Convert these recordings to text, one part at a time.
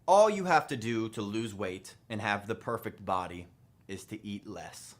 All you have to do to lose weight and have the perfect body is to eat less.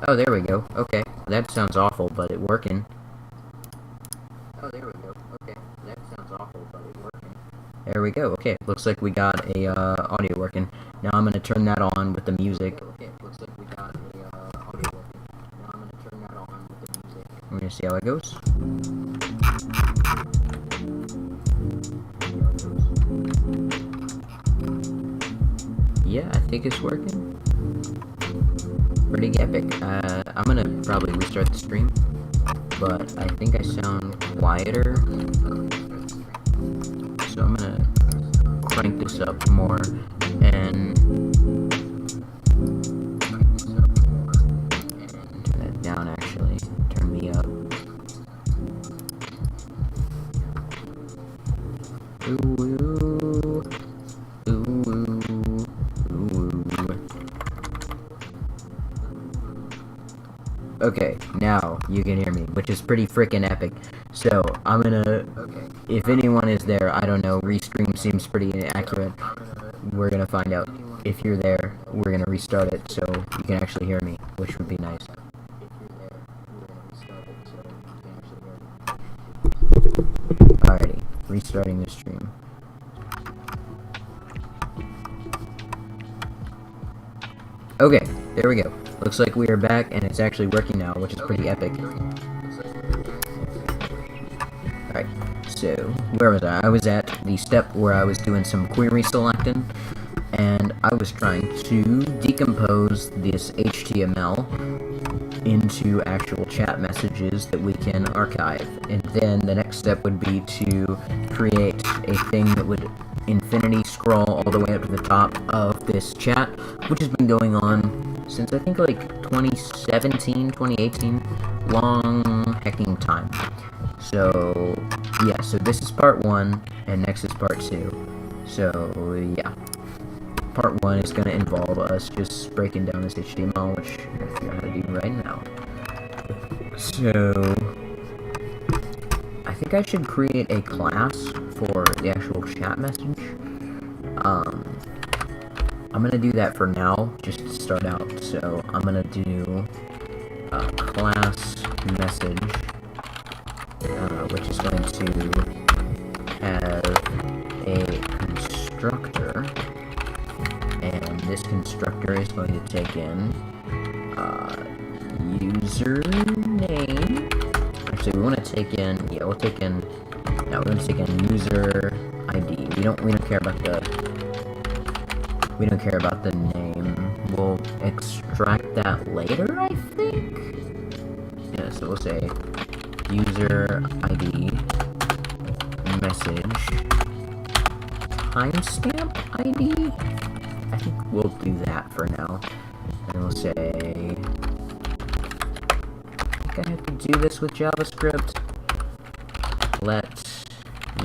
Oh, there we go. Okay, that sounds awful, but it working. Oh, there we go. Okay, that sounds awful, but it working. There we go. Okay, looks like we got a audio working. Now I'm gonna turn that on with the music. Okay, looks like we got a audio working. Now I'm gonna turn that on with the music. We're gonna see how it goes. Yeah, I think it's working. Pretty epic. I'm gonna probably restart the stream, but I think I sound quieter, so I'm gonna crank this up more and turn that down. Actually, turn me up. Ooh, ooh, ooh, ooh. Okay, now you can hear me, which is pretty freaking epic. So, I'm gonna, if anyone is there, I don't know, restream seems pretty accurate. We're gonna find out. If you're there, we're gonna restart it so you can actually hear me, which would be nice. Alrighty, restarting the stream. Okay, there we go. Looks like we are back, and it's actually working now, which is pretty epic. Alright, so, where was I? I was at the step where I was doing some query selecting, and I was trying to decompose this HTML into actual chat messages that we can archive. And then the next step would be to create a thing that would infinity scroll all the way up to the top of this chat, which has been going on since I think like 2017, 2018, long hecking time. So yeah, so this is part 1, and next is part 2. So yeah, part 1 is going to involve us just breaking down this HTML, which I'm going to figure out how to do right now. So I think I should create a class for the actual chat message. I'm gonna do that for now, just to start out. So I'm gonna do a class message, which is going to have a constructor, and this constructor is going to take in username. Actually, we want to take in, yeah, we're going to take in user ID. We don't care about the name. We'll extract that later, I think. Yeah, so we'll say user ID message timestamp ID. I think we'll do that for now. And we'll say, I have to do this with JavaScript. Let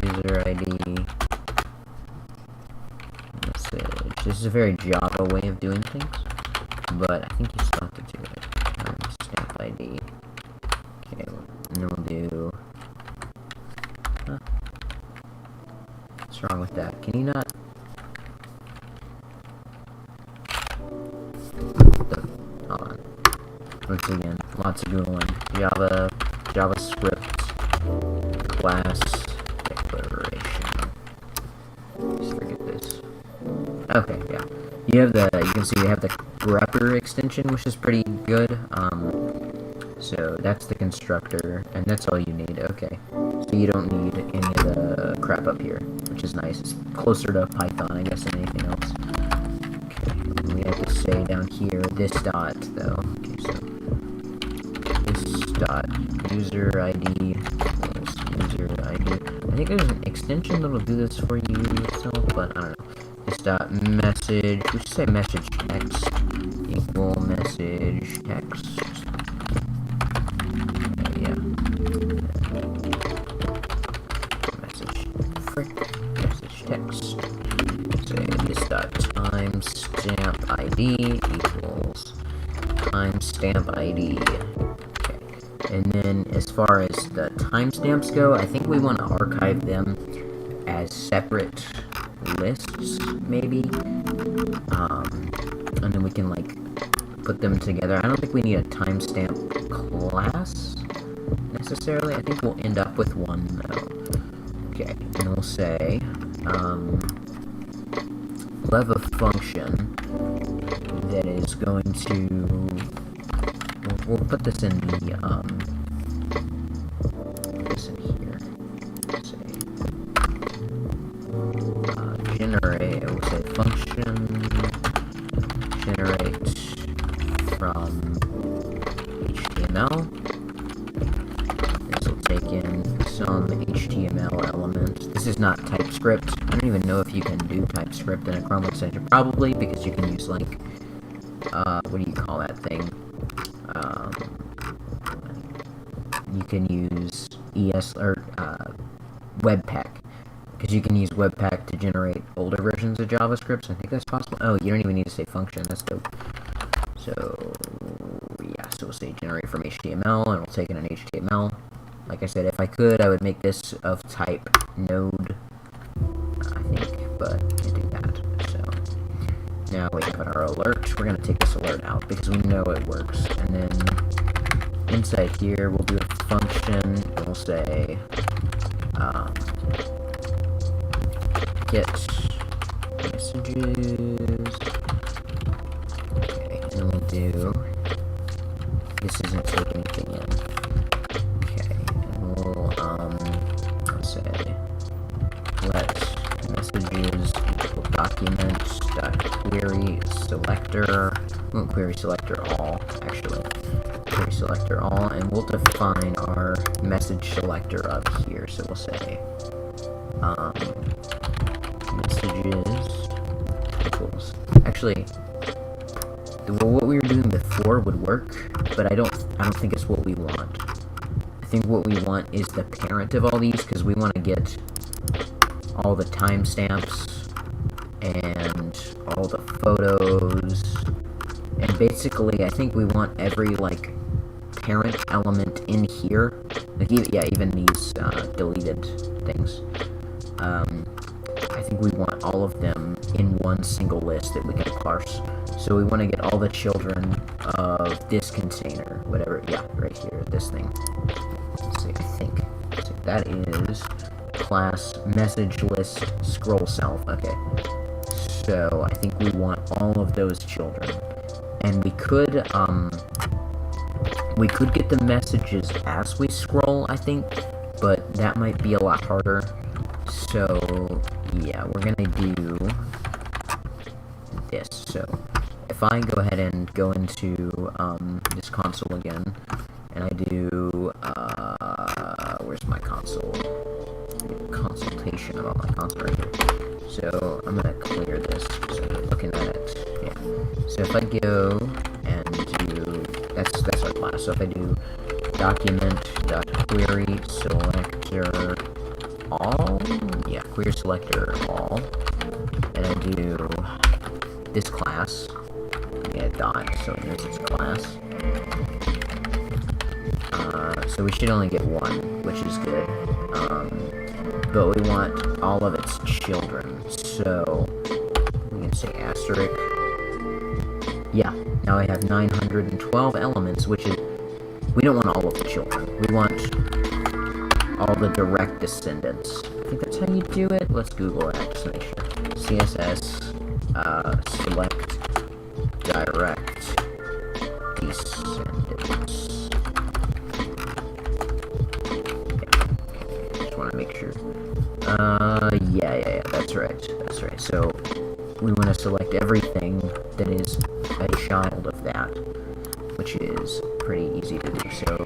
user ID message. This is a very Java way of doing things, but I think you still have to do it. Stamp ID. Okay, and then we'll do. Huh? What's wrong with that? Can you not? Hold on. Once again, lots of Googling. JavaScript class declaration. Just forget this. Okay, yeah. You can see we have the grepper extension, which is pretty good. So that's the constructor, and that's all you need. Okay. So you don't need any of the crap up here, which is nice. It's closer to Python, I guess, than anything else. Okay. And we have to say down here this dot though. Okay, so this dot user ID user ID. I think there's an extension that'll do this for you yourself, but I don't know. This dot message. We should say message text equal message text. Yeah. Message text. Say this dot timestamp ID equals timestamp ID. Okay. And then as far as the timestamps go, I think we want to archive them as separate lists, maybe. And then we can like put them together. I don't think we need a timestamp class necessarily. I think we'll end up with one though. Okay, and we'll say we'll have a function that is going to we'll put this in the this in here. Say generate. We'll say function generate from HTML. This will take in some HTML element. This is not TypeScript. I don't even know if you can do TypeScript in a Chrome extension. Probably, because you can use, like, what do you call that thing? You can use Webpack. Because you can use Webpack to generate older versions of JavaScript, so I think that's possible. Oh, you don't even need to say function. That's dope. So, yeah, so we'll say generate from HTML, and we'll take in an HTML. Like I said, if I could, I would make this of type node, I think, but I can't do that. So, now we have our alert. We're going to take this alert out, because we know it works. And then, inside here, we'll do a function, and we'll say, get messages. Okay, and we'll do. This isn't taking anything in. Okay, and we'll say let messages equal document.query selector. We won't query selector all, actually. Query selector all, and we'll define our message selector up here. So we'll say messages equals. Actually, what we were doing before would work, but I don't think it's what we want. I think what we want is the parent of all these, because we want to get all the timestamps and all the photos, and basically I think we want every, like, parent element in here, like, even these deleted things. I think we want all of them in one single list that we can parse. So we want to get all the children of this container, whatever, yeah, right here, this thing. Let's see, I think. So that is class message list scroll self, okay. So I think we want all of those children. And we could get the messages as we scroll, I think, but that might be a lot harder. So, yeah, we're gonna do this. So, if I go ahead and go into this console again, and I do, where's my console? Consultation about my console right here. So, I'm gonna clear this, so I'm looking at it, yeah. So if I go and do, that's our class, so if I do document.query selector all, yeah, query selector all, and I do this class, yeah, dot, so it knows it's a class. So we should only get one, which is good. But we want all of its children, so we can say asterisk. Yeah, now I have 912 elements, which is, we don't want all of the children. We want all the direct descendants. I think that's how you do it. Let's Google it, just to make sure. CSS, select direct descendants. Want to make sure. Yeah, that's right. So, we want to select everything that is a child of that, which is pretty easy to do. So,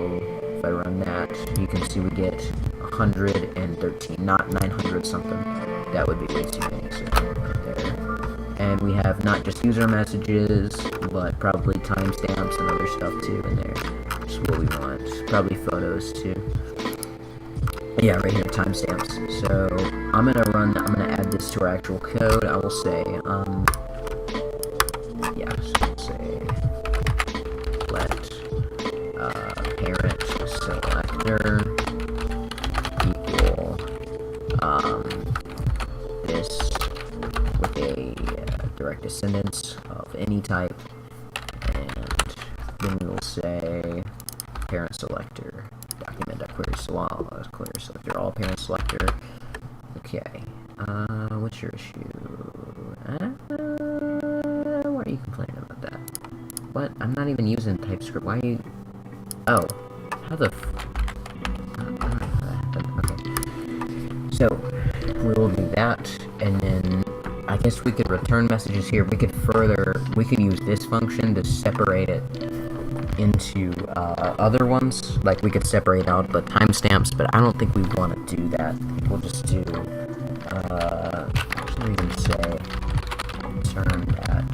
if I run that, you can see we get 113, not 900 something. That would be way too many, so there. And we have not just user messages, but probably timestamps and other stuff too in there. That's what we want. Probably photos too. Yeah, right here, timestamps. So, I'm gonna add this to our actual code. I will say, yeah, so say, let, parent selector equal, this with a direct descendants of any type, and then we will say parent selector document.query query selector all parent selector. Okay. What's your issue? Why are you complaining about that? What? I'm not even using TypeScript. Why are you? Oh, how the? I don't know how that happened. Okay. So we will do that, and then I guess we could return messages here. We could use this function to separate it into other ones. Like we could separate out the timestamps, but I don't think we want to do that. We'll just do what should we even say? Return that.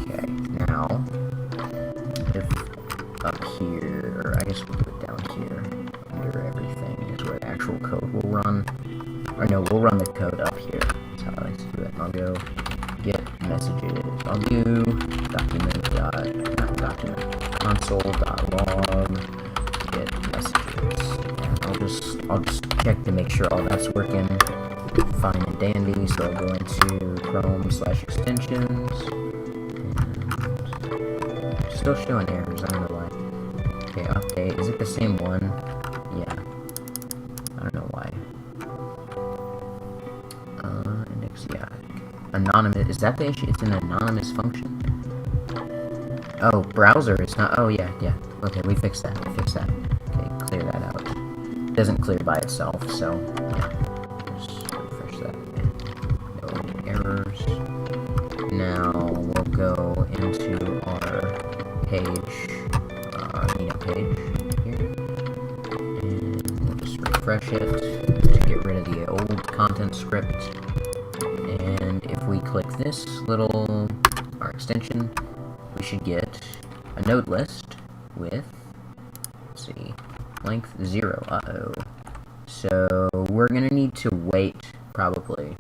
Okay, now if up here, or I guess we'll do it down here under everything is where the actual code will run. Or no, we'll run the code up here. That's how I like to do it. I'll go get messages. I'll do console.log get messages. And I'll just check to make sure all that's working fine and dandy. So I'll go into Chrome/extensions. And still showing errors. I don't know why. Okay, update. Is it the same one? Yeah. I don't know why. Index, yeah. Anonymous. Is that the issue? It's an anonymous function? Oh, browser is not. Oh, yeah. Okay, we fixed that. Okay, clear that out. It doesn't clear by itself, so yeah. Just refresh that. No errors. Now we'll go into our page, Amino page here, and we'll just refresh it to get rid of the old content script. And if we click this little our extension, we should get a node list with, let's see, length 0. So we're gonna need to wait probably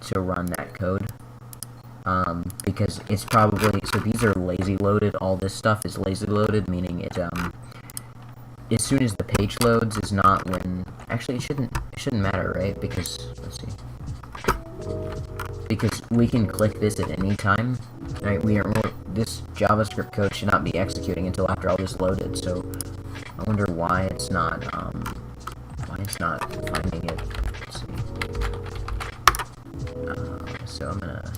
to run that code, because it's probably, so these are lazy loaded. All this stuff is lazy loaded, meaning it as soon as the page loads is not when, actually it shouldn't matter, right? Because let's see, because we can click this at any time, right? This JavaScript code should not be executing until after all this loaded. So I wonder why it's not finding it. Let's see. So I'm gonna.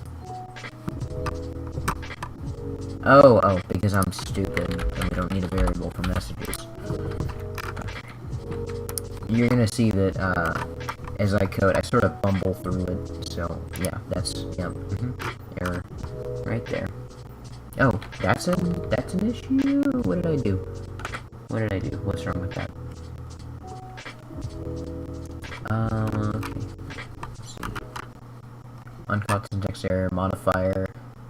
Oh, because I'm stupid and we don't need a variable for messages. Okay. You're gonna see that as I code, I sort of bumble through it. So yeah, that's error right there. Oh, that's an issue? What did I do? What's wrong with that? Okay. Let's see. Uncaught syntax error, modifier.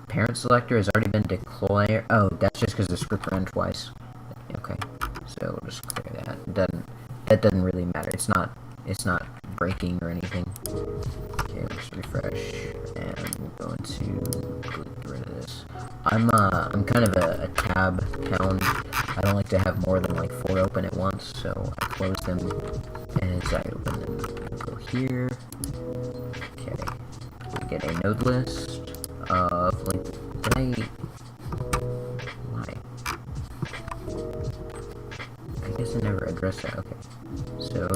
Parent selector has already been declared. Oh, that's just because the script ran twice. Okay. So we'll just clear that. That doesn't really matter. It's not breaking or anything. Okay, let's refresh, and we'll go into get rid of this. I'm kind of a tab hound. I don't like to have more than like 4 open at once, so I close them as I open them. We'll go here. Okay, we get a node list of like. Why? I guess I never addressed that. Okay, so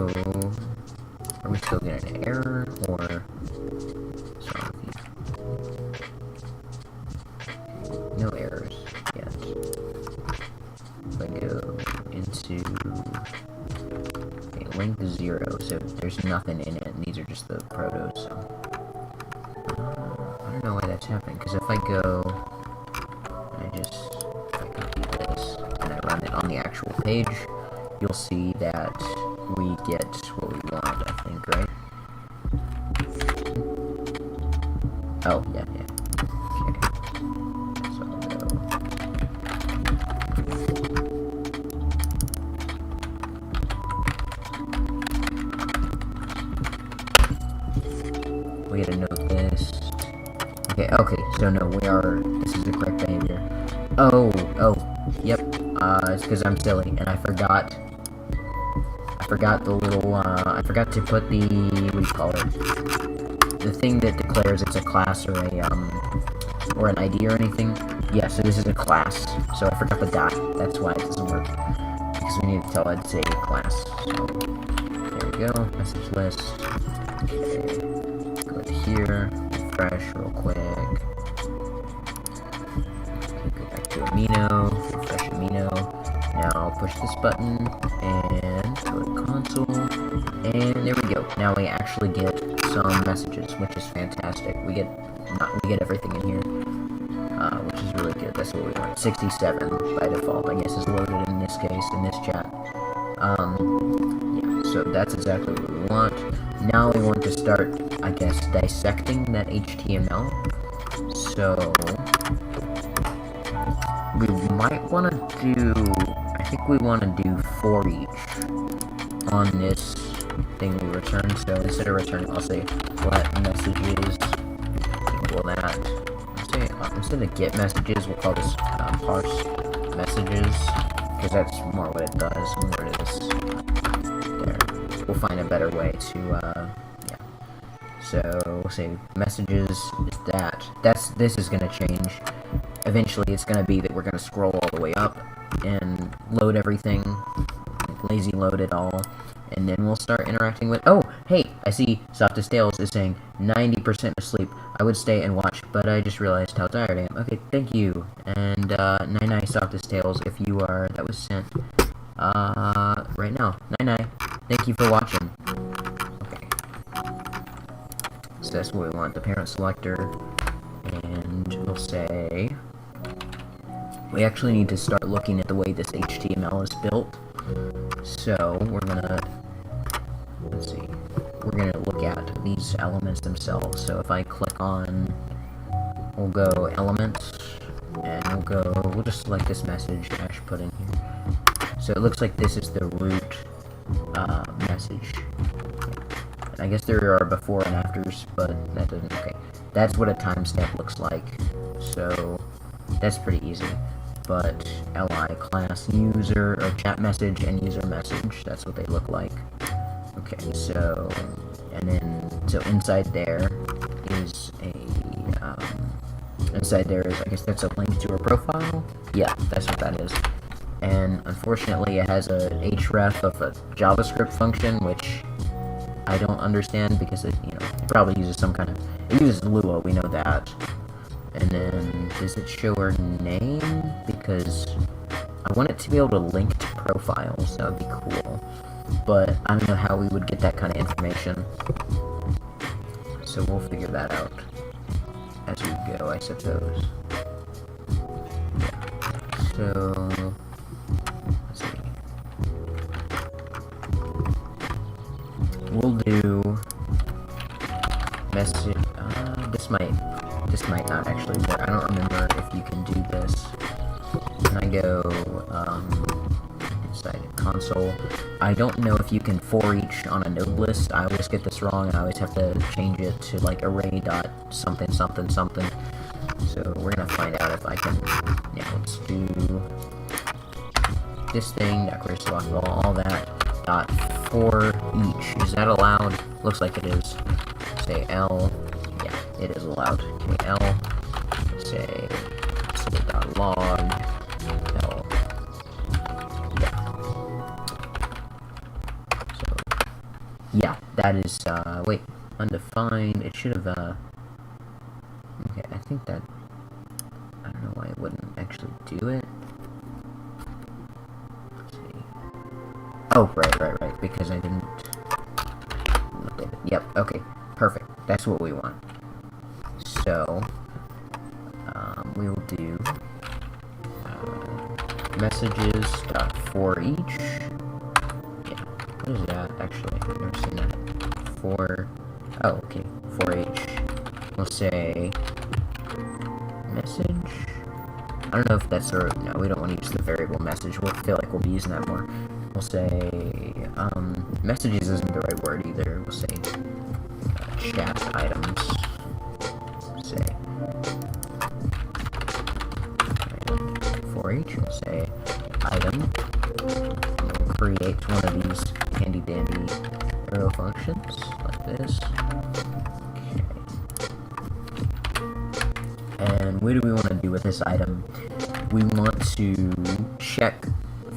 are we still getting an error or? What's wrong with you? No errors yet. If I go into length 0, so there's nothing in it, and these are just the protos. So I don't know why that's happening. Because if I go, I copy this and I run it on the actual page, you'll see that we get what we want. I think, right? Oh yeah. We get a node list. Okay, so no, this is the correct behavior. Oh, yep, it's because I'm silly, and I forgot the little, I forgot to put the, what do you call it? The thing that declares it's a class or an ID or anything. yeah, so this is a class. So I forgot the dot. That's why it doesn't work. Because we need to tell it to say class. So there we go. Message list. Okay. Go to here. Refresh real quick. Okay, go back to Amino. Refresh Amino. Now I'll push this button and go to console. And there we go. Now we actually get some messages, which is fantastic. We get everything in here. Which is really good. That's what we want. 67 by default, I guess, is loaded in this case, in this chat. Yeah, so that's exactly what we want. Now we want to start, I guess, dissecting that HTML. So we might want to do, I think we want to do for each on this thing we return. So instead of returning, I'll say let messages equal that. Instead of get messages, we'll call this parse messages, because that's more what it does. Where it is. There. We'll find a better way to, yeah. So we'll say messages is that. This is going to change. Eventually, it's going to be that we're going to scroll all the way up and load everything, like lazy load it all. And then we'll start interacting with, oh, hey, I see Softest Tales is saying 90% asleep. I would stay and watch, but I just realized how tired I am. Okay, thank you. And, Nine Softest Tales, if you are, that was sent, right now. Nine, thank you for watching. Okay. So that's what we want, the parent selector. And we'll say, we actually need to start looking at the way this HTML is built. So we're gonna, let's see, we're gonna look at these elements themselves. So if I click on, we'll go elements, and we'll just select this message I should put in here. So it looks like this is the root message. And I guess there are before and afters, but that doesn't, okay. That's what a timestamp looks like. So that's pretty easy. But li class user or chat message and user message, that's what they look like. Okay, so and then so inside there is a I guess that's a link to a profile. Yeah, that's what that is. And unfortunately, it has a href of a JavaScript function, which I don't understand because it it probably uses some kind of, it uses Lua, we know that. And then, does it show her name? Because I want it to be able to link to profiles, that would be cool. But I don't know how we would get that kind of information. So we'll figure that out as we go, I suppose. So, let's see. We'll do message, this might not actually work. I don't remember if you can do this. When I go inside console, I don't know if you can for each on a node list. I always get this wrong. I always have to change it to like array dot something something something. So we're gonna find out if I can. Yeah, let's do this thing. Decorates all that. Dot for each. Is that allowed? Looks like it is. Say L. Yeah, it is allowed. Okay, L. Say dot log. L. Yeah. So yeah, that is wait, undefined. It should have okay, I think that, I don't know why it wouldn't actually do it. Let's see. Oh, right, because I didn't update it. Yep, okay, perfect. That's what we want. So, we will do messages dot for each. Yeah, what is that actually? I've never seen that. For, oh, okay, for each. We'll say message. I don't know if that's our, no, we don't want to use the variable message. We'll feel like we'll be using that more. We'll say, messages isn't the right word either. We'll say chat items. Say for each, we'll say item. We'll create one of these handy dandy arrow functions like this. Okay. And what do we want to do with this item? We want to check,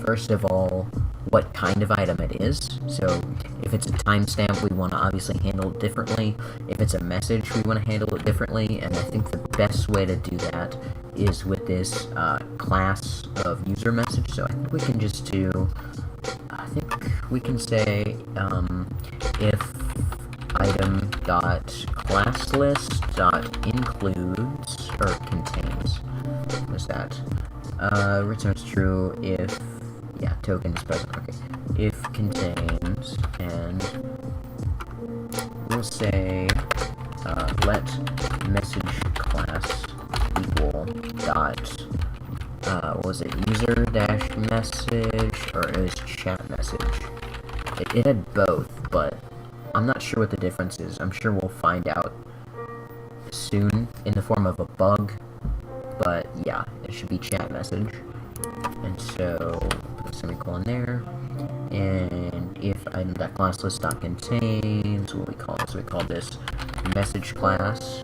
first of all, what kind of item it is. So if it's a timestamp, we want to obviously handle it differently. If it's a message, we want to handle it differently. And I think the best way to do that is with this class of user message. So I think we can just do, I think we can say if item dot class list dot includes or contains, what's that? Returns true if, yeah, token is present. Okay, if contains, and we'll say let message class equal dot what was it, user dash message, or it was chat message. It had both, but I'm not sure what the difference is. I'm sure we'll find out soon in the form of a bug, but yeah, it should be chat message. And so put a semicolon there, and if item.classlist.contains, what do we call this? We call this message class.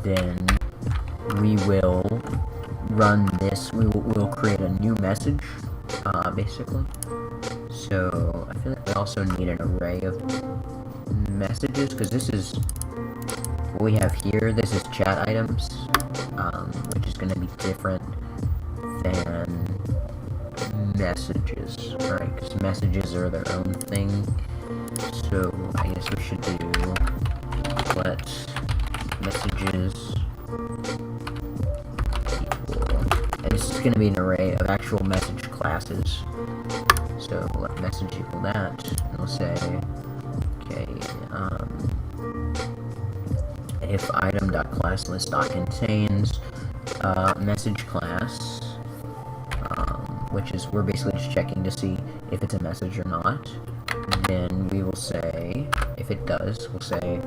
Then we will run this. We'll create a new message, basically. So I feel like we also need an array of messages, because this is what we have here. This is chat items, which is going to be different than messages, right? Because messages are their own thing. So I guess we should do let messages equal, and this is going to be an array of actual message classes. So let message equal that, and we'll say, okay, if item.classlist.contains message class, which is, we're basically just checking to see if it's a message or not. Then we will say, if it does, we'll say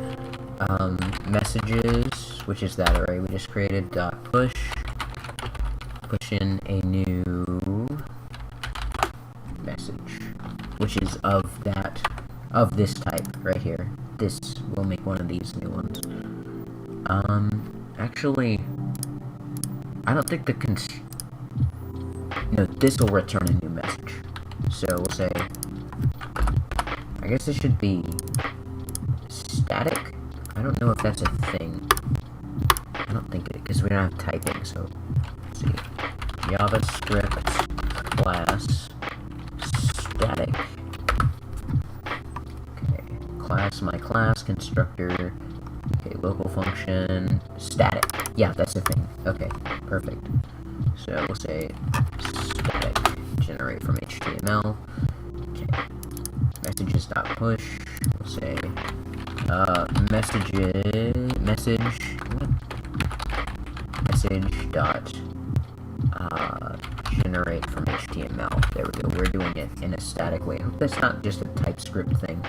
messages, which is that array we just created, dot push in a new message, which is of this type right here. This, we'll make one of these new ones. Actually, I don't think no, this will return a new message. So we'll say, I guess this should be static. I don't know if that's a thing. I don't think it, because we don't have typing, so let's see. JavaScript class static. Okay, class, my class, constructor. Okay, local function, static. Yeah, that's the thing. Okay, perfect. So we'll say static generate from HTML. Okay, messages.push. We'll say message dot generate from HTML. There we go. We're doing it in a static way. I hope that's not just a TypeScript thing.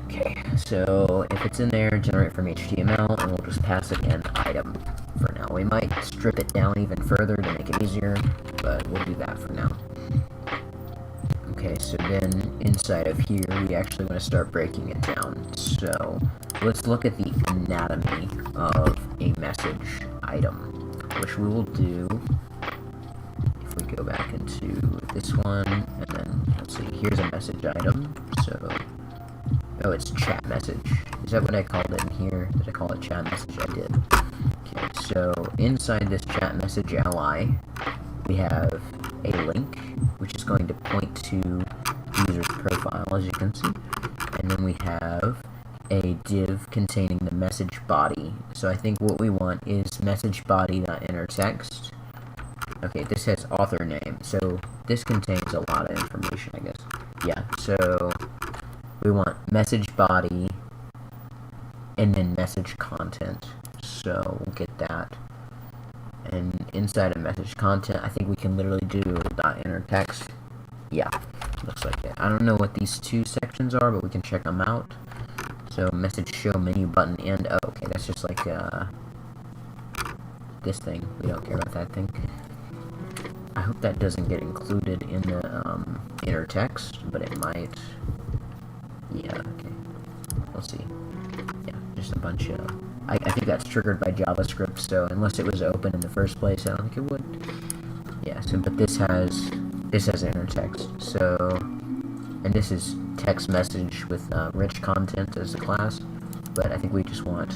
Okay, so if it's in there, generate from HTML, and we'll just pass it an item for now. We might strip it down even further to make it easier, but we'll do that for now. Okay, so then inside of here, we actually want to start breaking it down. So let's look at the anatomy of a message item, which we will do if we go back into this one, and then let's see, here's a message item. So, oh, it's chat message. Is that what I called it in here? Did I call it chat message? I did. Okay, so inside this chat message li, we have a link, which is going to point to the user's profile, as you can see. And then we have a div containing the message body. So I think what we want is message body.innerText. Okay, this has author name, so this contains a lot of information, I guess. Yeah, so we want message body and then message content. So we'll get that. And inside of message content, I think we can literally do .innerText. Yeah, looks like it. I don't know what these two sections are, but we can check them out. So message show menu button and, oh, okay, that's just like this thing. We don't care about that thing. I hope that doesn't get included in the inner text, but it might. Yeah, okay. We'll see. Yeah, just a bunch of I think that's triggered by JavaScript, so unless it was open in the first place, I don't think it would. Yeah, so, but this has inner text, so, and this is text message with rich content as a class, but I think we just want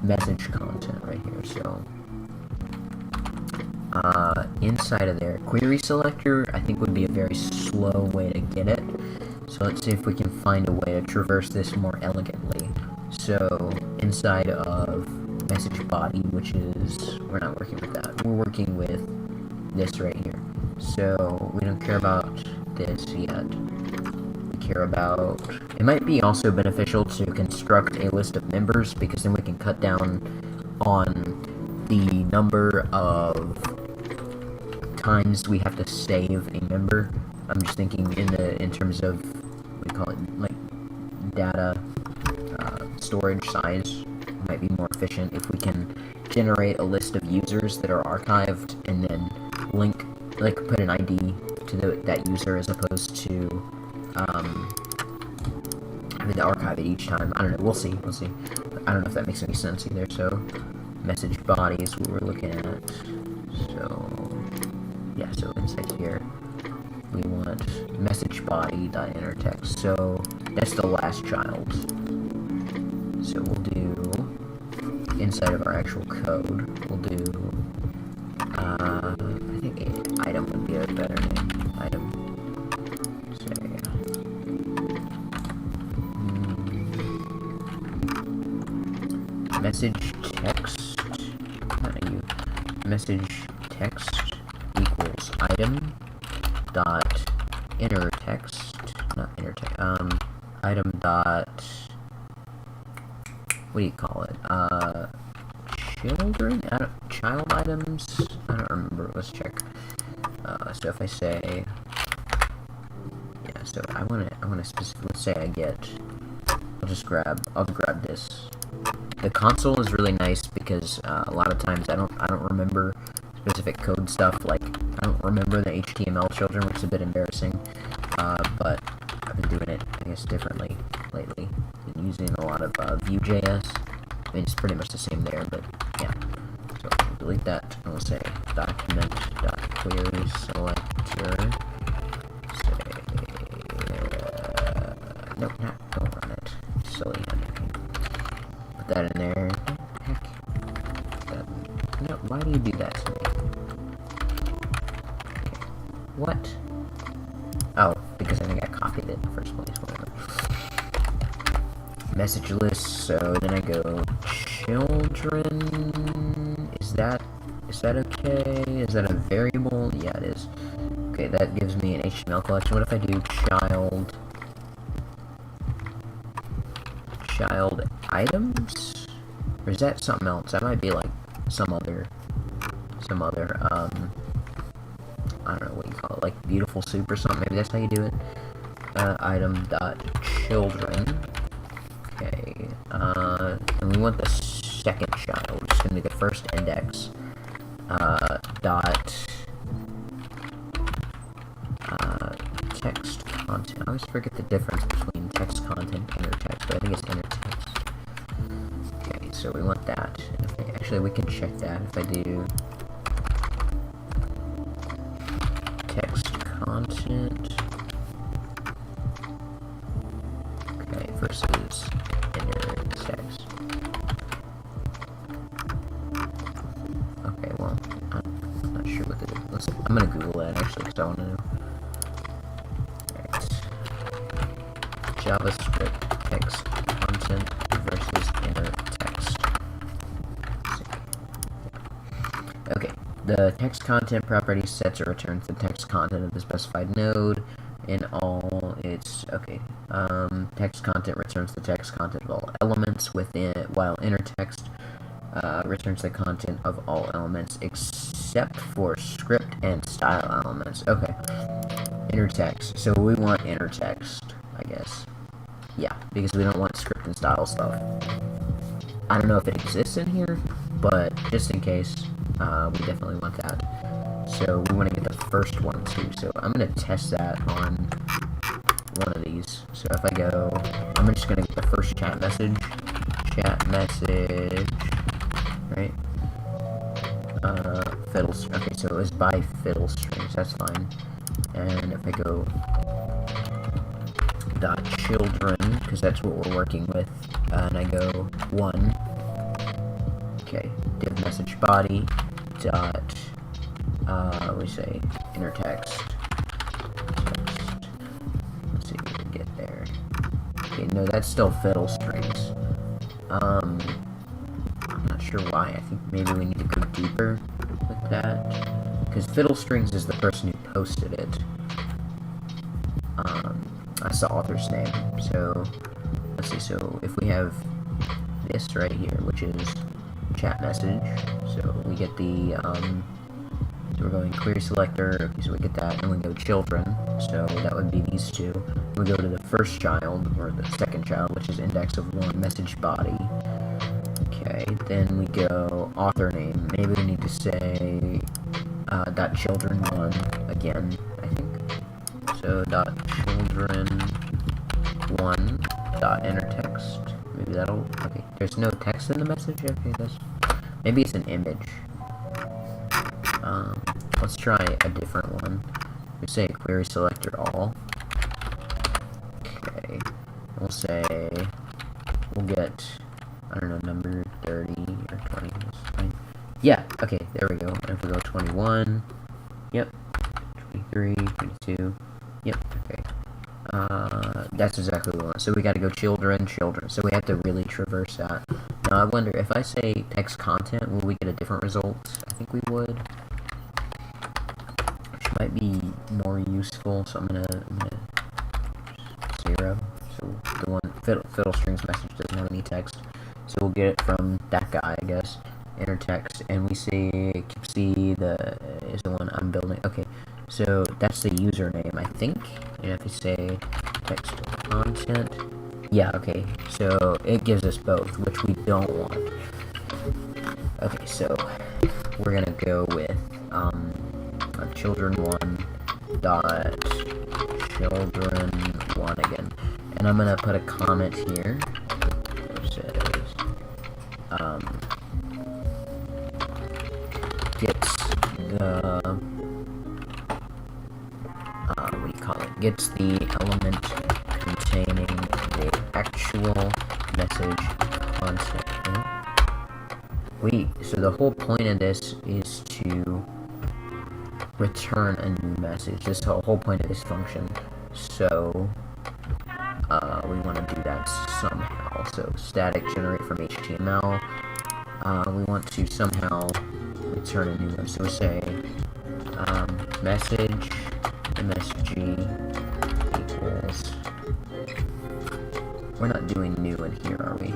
message content right here, so, inside of there, query selector, I think would be a very slow way to get it, so let's see if we can find a way to traverse this more elegantly. So, inside of message body, which is, we're not working with that, we're working with this right here. So, we don't care about this yet. We care about, it might be also beneficial to construct a list of members, because then we can cut down on the number of times we have to save a member. I'm just thinking in terms of, we call it, like, data storage size might be more efficient if we can generate a list of users that are archived and then link, like, put an ID to that user as opposed to having to archive it each time. I don't know. We'll see. I don't know if that makes any sense either. So, message body is what we're looking at. So, yeah. So inside here, we want message body dot inner text. So that's the last child. So we'll do, inside of our actual code, we'll do, I think item would be a better name. Item. Say, message text, message text equals item dot inner text, not inner text, item dot, what do you call it? Children? Child items? I don't remember. Let's check. So if I say, yeah. So I wanna specifically say I get. I'll grab this. The console is really nice because a lot of times I don't remember specific code stuff. Like I don't remember the HTML children, which is a bit embarrassing. But I've been doing it, I guess, differently lately. Been using a lot of Vue.js. I mean, it's pretty much the same there, but yeah. So we'll delete that, and we'll say document.query selector. Say, nope, don't run it. Silly. Put that in there. Heck. No, why do you do that to me? Okay. What? Oh, because I think I copied it in the first place, whatever. Message list, so then I go children. Is that okay? Is that a variable? Yeah, it is. Okay, that gives me an HTML collection. What if I do child items? Or is that something else? That might be like some other I don't know what you call it, like beautiful soup or something. Maybe that's how you do it. Item.children. Okay, and we want the second child, which is going to be the first index, text content. I always forget the difference between text content and inner text, but I think it's inner text. Okay, so we want that. Actually, we can check that if I do text content. Okay, versus inner text. Okay, well, I'm not sure what to do. I'm gonna Google that actually, because I want to know. Right. JavaScript text content versus inner text. Okay, the text content property sets or returns the text content of the specified node. In all, it's okay. Text content returns the text content of all elements within, while inner text returns the content of all elements except for script and style elements. Okay, inner text. So we want inner text, I guess. Yeah, because we don't want script and style stuff. I don't know if it exists in here, but just in case, we definitely want that. So we want to get the first one too. So I'm going to test that on one of these. So if I go, I'm just going to get the first chat message, chat message, right? Fiddle. Okay, so it was by fiddle strings. That's fine. And if I go dot children, because that's what we're working with, and I go 1. Okay, div message body dot we say inner text. Let's see if we can get there. Okay, no, that's still fiddle strings. I'm not sure why. I think maybe we need to go deeper with that, because fiddle strings is the person who posted it. That's the author's name. So let's see. So if we have this right here, which is chat message, so we get the so we're going query selector. Okay, so we get that, and we go children. So that would be these two. We go to the first child or the second child, which is index of 1 message body. Okay, then we go author name. Maybe we need to say dot children 1 again, I think. So dot children 1 dot enter text. Maybe that'll, okay, there's no text in the message. Okay, that's, maybe it's an image. Let's try a different one. We say query selector all. Okay, we'll say, we'll get, I don't know, number 30 or 20. That's fine. Yeah, okay, there we go. And if we go 21, yep, 23, 22, yep, okay. That's exactly what we want. So we gotta go children, children. So we have to really traverse that. Now I wonder, if I say text content, will we get a different result? I think we would. Which might be more useful, so I'm gonna 0. So the one, fiddle strings message doesn't have any text. So we'll get it from that guy, I guess. Enter text, and we see C is the one I'm building. Okay, so that's the username, I think. And if we say text content, yeah, okay. So it gives us both, which we don't want. Okay, so we're gonna go with children 1 dot children 1 again, and I'm gonna put a comment here that says gets the what do you call it? Gets the element containing the actual message content. Wait, so the whole point of this is to return a new message. This is the whole point of this function. So we want to do that somehow. So static generate from HTML. We want to somehow return a new one. So we say message MSG equals. We're not doing new in here, are we?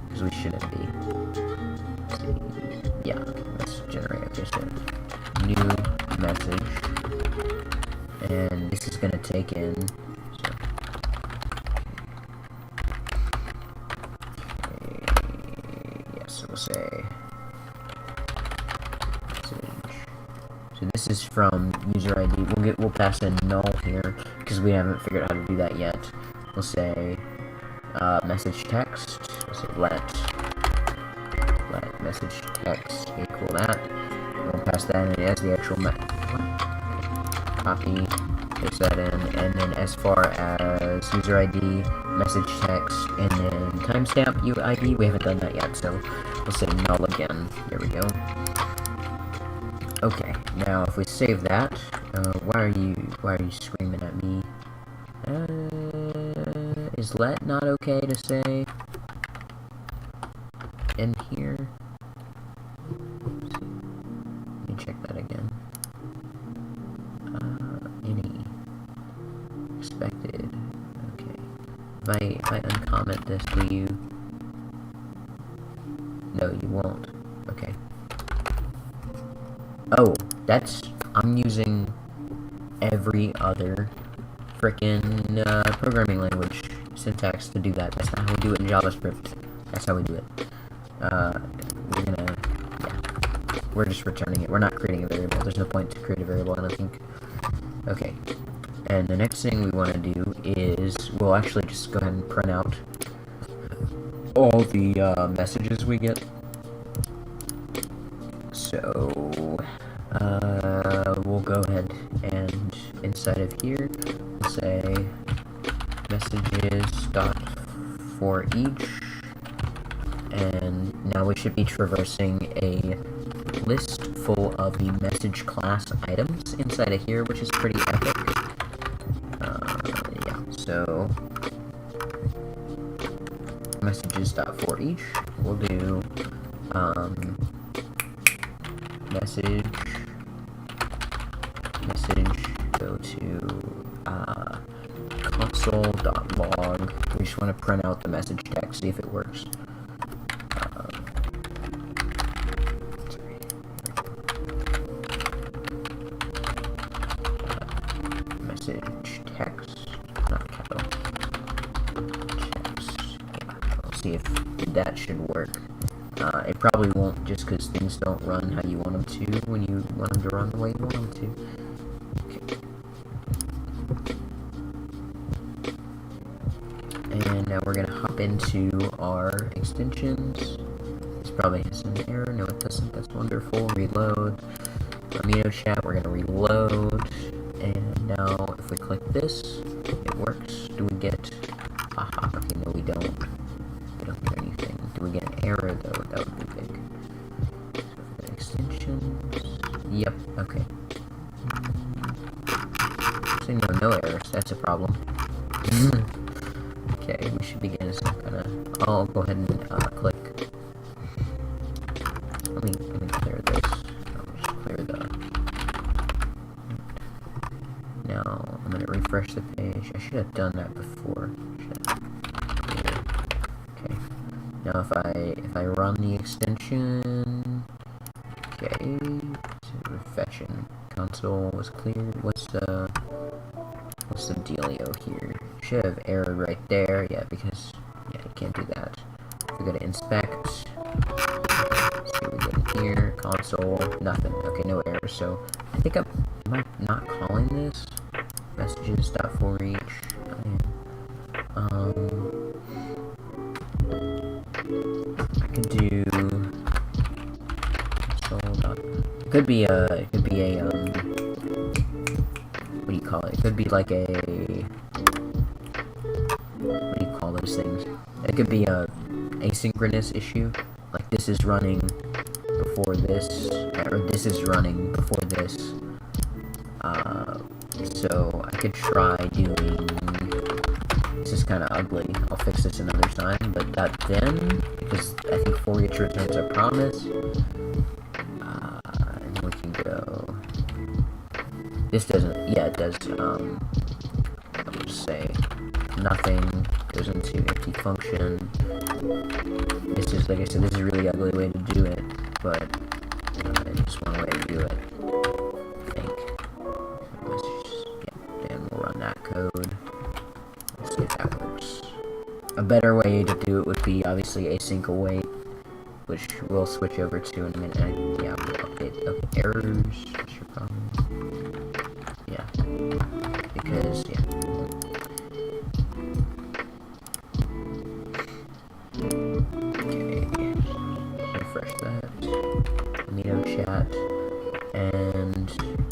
Because we shouldn't be. Let's see. Yeah, let's generate. Okay, so new message, and this is going to take in. So, okay, yes, so we'll say message. So this is from user ID. We'll pass in null here because we haven't figured out how to do that yet. We'll say message text. We'll say let message text equal that. We'll pass that in as the actual copy, paste that in, and then as far as user ID, message text, and then timestamp UID, we haven't done that yet, so we'll say null again. There we go. Okay, now if we save that, why are you screaming at me? Is let not okay to say in here? Let me check that again. Any expected. Okay. If I uncomment this, will you? No, you won't. Okay. Oh, I'm using every other frickin' programming language syntax to do that. That's not how we do it in JavaScript. That's how we do it. We're just returning it. We're not creating a variable. There's no point to create a variable, I don't think. Okay. And the next thing we want to do is, we'll actually just go ahead and print out all the messages we get. So we'll go ahead and inside of here we'll say messages dot for each, and now we should be traversing a list full of the message class items inside of here, which is pretty epic. Yeah, so messages dot for each, we'll do message go to console.log. We just want to print out the message text, see if it works. Message text, not capital. Text. Yeah, we'll see if that should work. It probably won't, just because things don't run how you want them to when you want them to run the way you want them to. Okay. And now we're gonna hop into our extensions. This probably has an error. No, it doesn't. That's wonderful. Reload. Amino chat. We're gonna reload. And now, if we click this, it works. Do we get? Aha. Okay, no, we don't. We don't get anything. Do we get an error though? That would be big. So for the extensions. Yep. Okay. So no errors. That's a problem. Okay, we should be getting some kind of. I'll go ahead and click. Let me clear this. I'll just clear the. Now I'm gonna refresh the page. I should have done that before. Okay. Now if I run the extension, okay, so we're fetching. Console was cleared. What's the dealio here? Should have error right there. Yeah, because you can't do that. If we go to inspect, see what we get in here. Console, nothing. Okay, no error. So I think am I not calling this messages.forEach? I could do console. It could be a what do you call it? It could be like a, what do you call those things? It could be a asynchronous issue. Like this is running before this, or this is running before this. So I could try doing. This is kind of ugly. I'll fix this another time, but that then, because I think for each returns a promise. And we can go. This doesn't. Yeah, it does. I'll just say nothing goes into empty function. This is, like I said, this is a really ugly way to do it, but it's one way to do it. I think. Yeah, and we'll run that code. Let's see if that works. A better way to do it would be obviously async await, which we'll switch over to in a minute. Yeah, we'll update. Okay, errors. What's your problem? Yeah, because yeah. Okay, refresh that. Amino chat and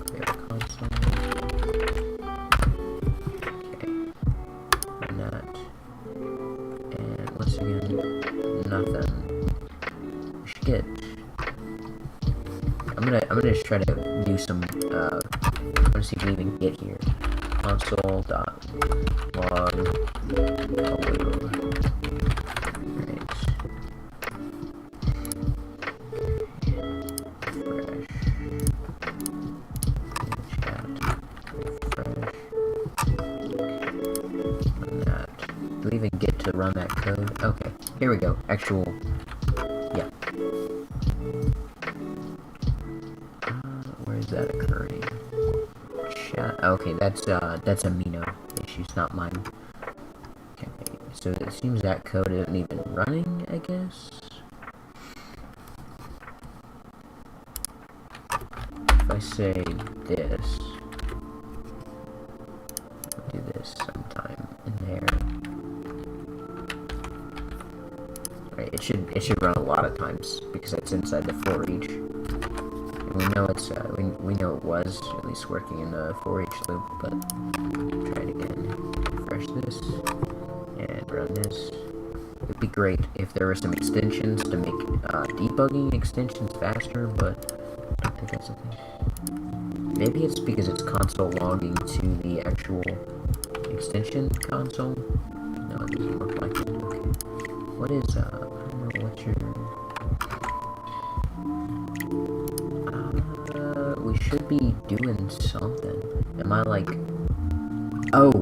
clear the console. Okay, run that. And once again, nothing. We should get. I'm gonna just try to do some. I'm gonna see if we even get here. Console.log. Right. Refresh. Run that. Do we even get to run that code? Okay, here we go. Actual. Yeah. Where is that occurring? Chat. Okay, that's Amino issues, not mine. Okay, so it seems that code isn't even running, I guess. If I say this, I'll do this sometime in there. it should run a lot of times because it's inside the for each. And we know it's we know it was at least working in the for each loop, but try it again. Refresh this and run this. It'd be great if there were some extensions to make debugging extensions faster, but I don't think that's a thing. Maybe it's because it's console logging to the actual extension console. No, it doesn't look like it. Okay. What is, I don't know what your... we should be doing something. Am I like... Oh,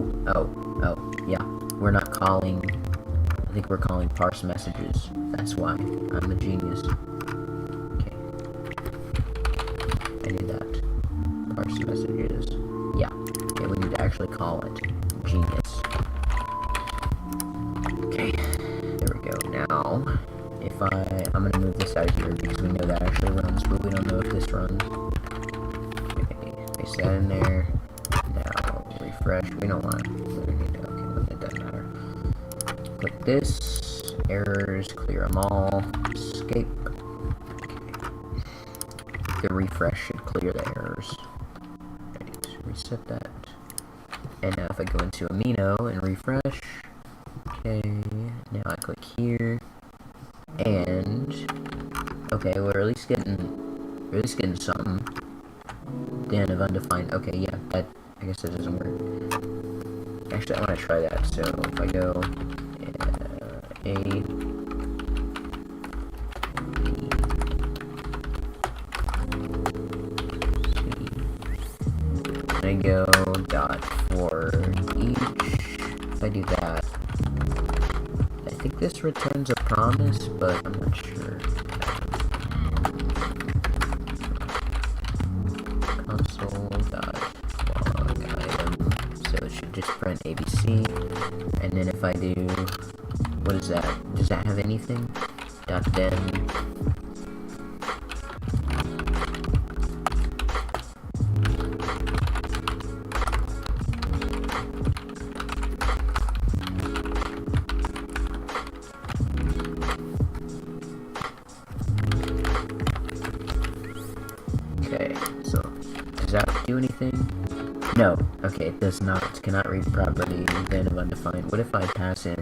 yeah. We're not calling... I think we're calling parse messages. That's why. I'm a genius. Okay. I knew that. Parse messages. Yeah. Okay, we need to actually call it. Genius. Okay. There we go. Now, if I'm gonna move this out of here because we know that actually runs, but we don't know if this runs. Okay. Paste that in there. Now, refresh. We don't want to. Okay, it doesn't matter. Click this. Errors. Clear them all. Escape. Okay. The refresh should clear the errors. Reset that. And now if I go into Amino and refresh, okay, now I click here, and okay, we're at least getting something. The end of undefined. Okay, yeah, that I guess that doesn't work. Actually, I want to try that. So if I go I go dot for each. If I do that, I think this returns a promise, but I'm not sure. Console dot log item. So it should just print ABC. And then if I do, what is that? Does that have anything? Dot then. Okay, so does that do anything? No. Okay, it does not. It cannot read property. Then of undefined. What if I pass in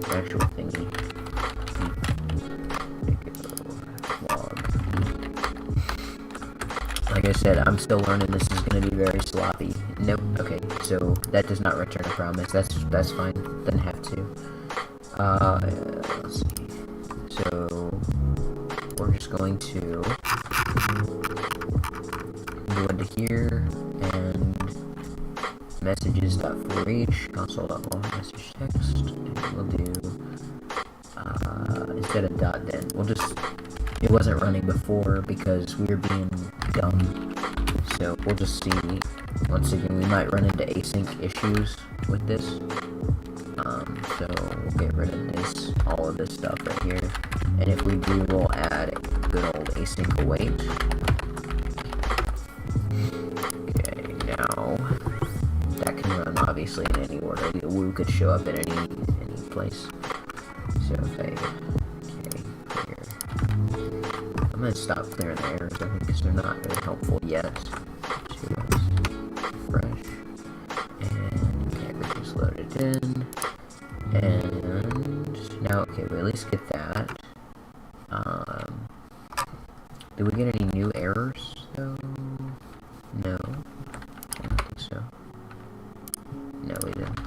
actual thingy? Log. Like I said, I'm still learning. This is gonna be very sloppy. Nope. Okay, so that does not return a promise. That's fine. Doesn't have to. Let's see. So we're just going to go into here and messages.forEach console.log message text, and we'll do instead of dot then we'll just, it wasn't running before because we were being dumb, so we'll just see. Once again, we might run into async issues with this, so we'll get rid of this, all of this stuff right here, and if we do, we'll add a good old async await. Now, that can run obviously in any order. The woo could show up in any place. So if I, okay, clear. I'm gonna stop clearing the errors, I think, because they're not very helpful yet. Refresh. And okay, we just load it in. And now, okay, we at least get that. Did we get any new errors though? No. So, no, we didn't.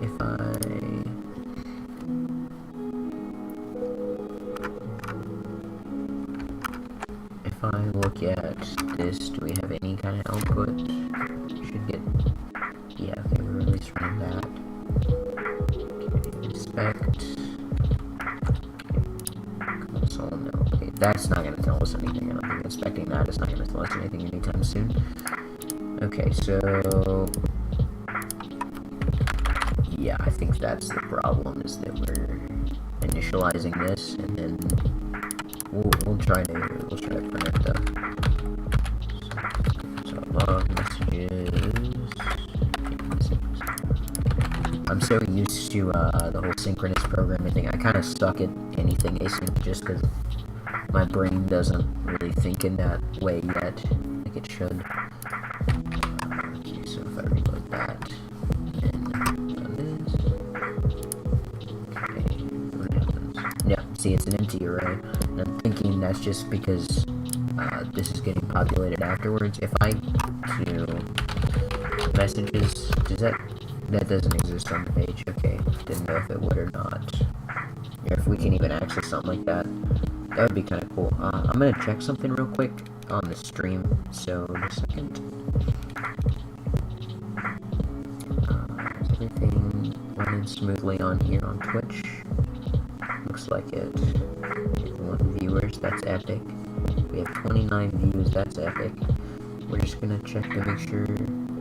Okay, if I look at this, do we have any kind of output? Should get, yeah, okay, we're at least running that. Okay, inspect. Console, no, okay, that's not going to tell us anything. I don't think inspecting that is not going to tell us anything anytime soon. Okay, so yeah, I think that's the problem, is that we're initializing this, and then we'll try to print it though. So log messages. I'm so used to the whole synchronous programming thing. I kind of suck at anything async just because my brain doesn't really think in that way yet, like it should. Okay, so if I reload that, and run this, okay, what happens? Yeah, see, it's an empty array, and I'm thinking that's just because this is getting populated afterwards. If I do messages, that doesn't exist on the page? Okay, didn't know if it would or not. Or if we can even access something like that. That would be kind of cool. I'm gonna check something real quick on the stream, so just a second. Is everything running smoothly on here on Twitch? Looks like it. 1 viewers, that's epic. We have 29 views, that's epic. We're just gonna check to make sure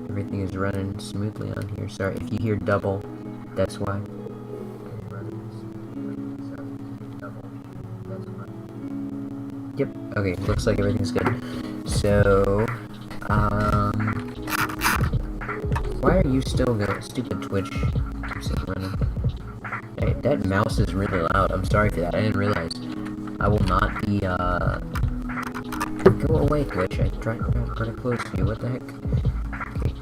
everything is running smoothly on here. Sorry, if you hear double, that's why. Yep, okay, looks like everything's good. So, why are you still going? Stupid Twitch keeps running. Hey, that mouse is really loud. I'm sorry for that. I didn't realize. I will not be, go away, Twitch. I tried to close to you. What the heck? Okay.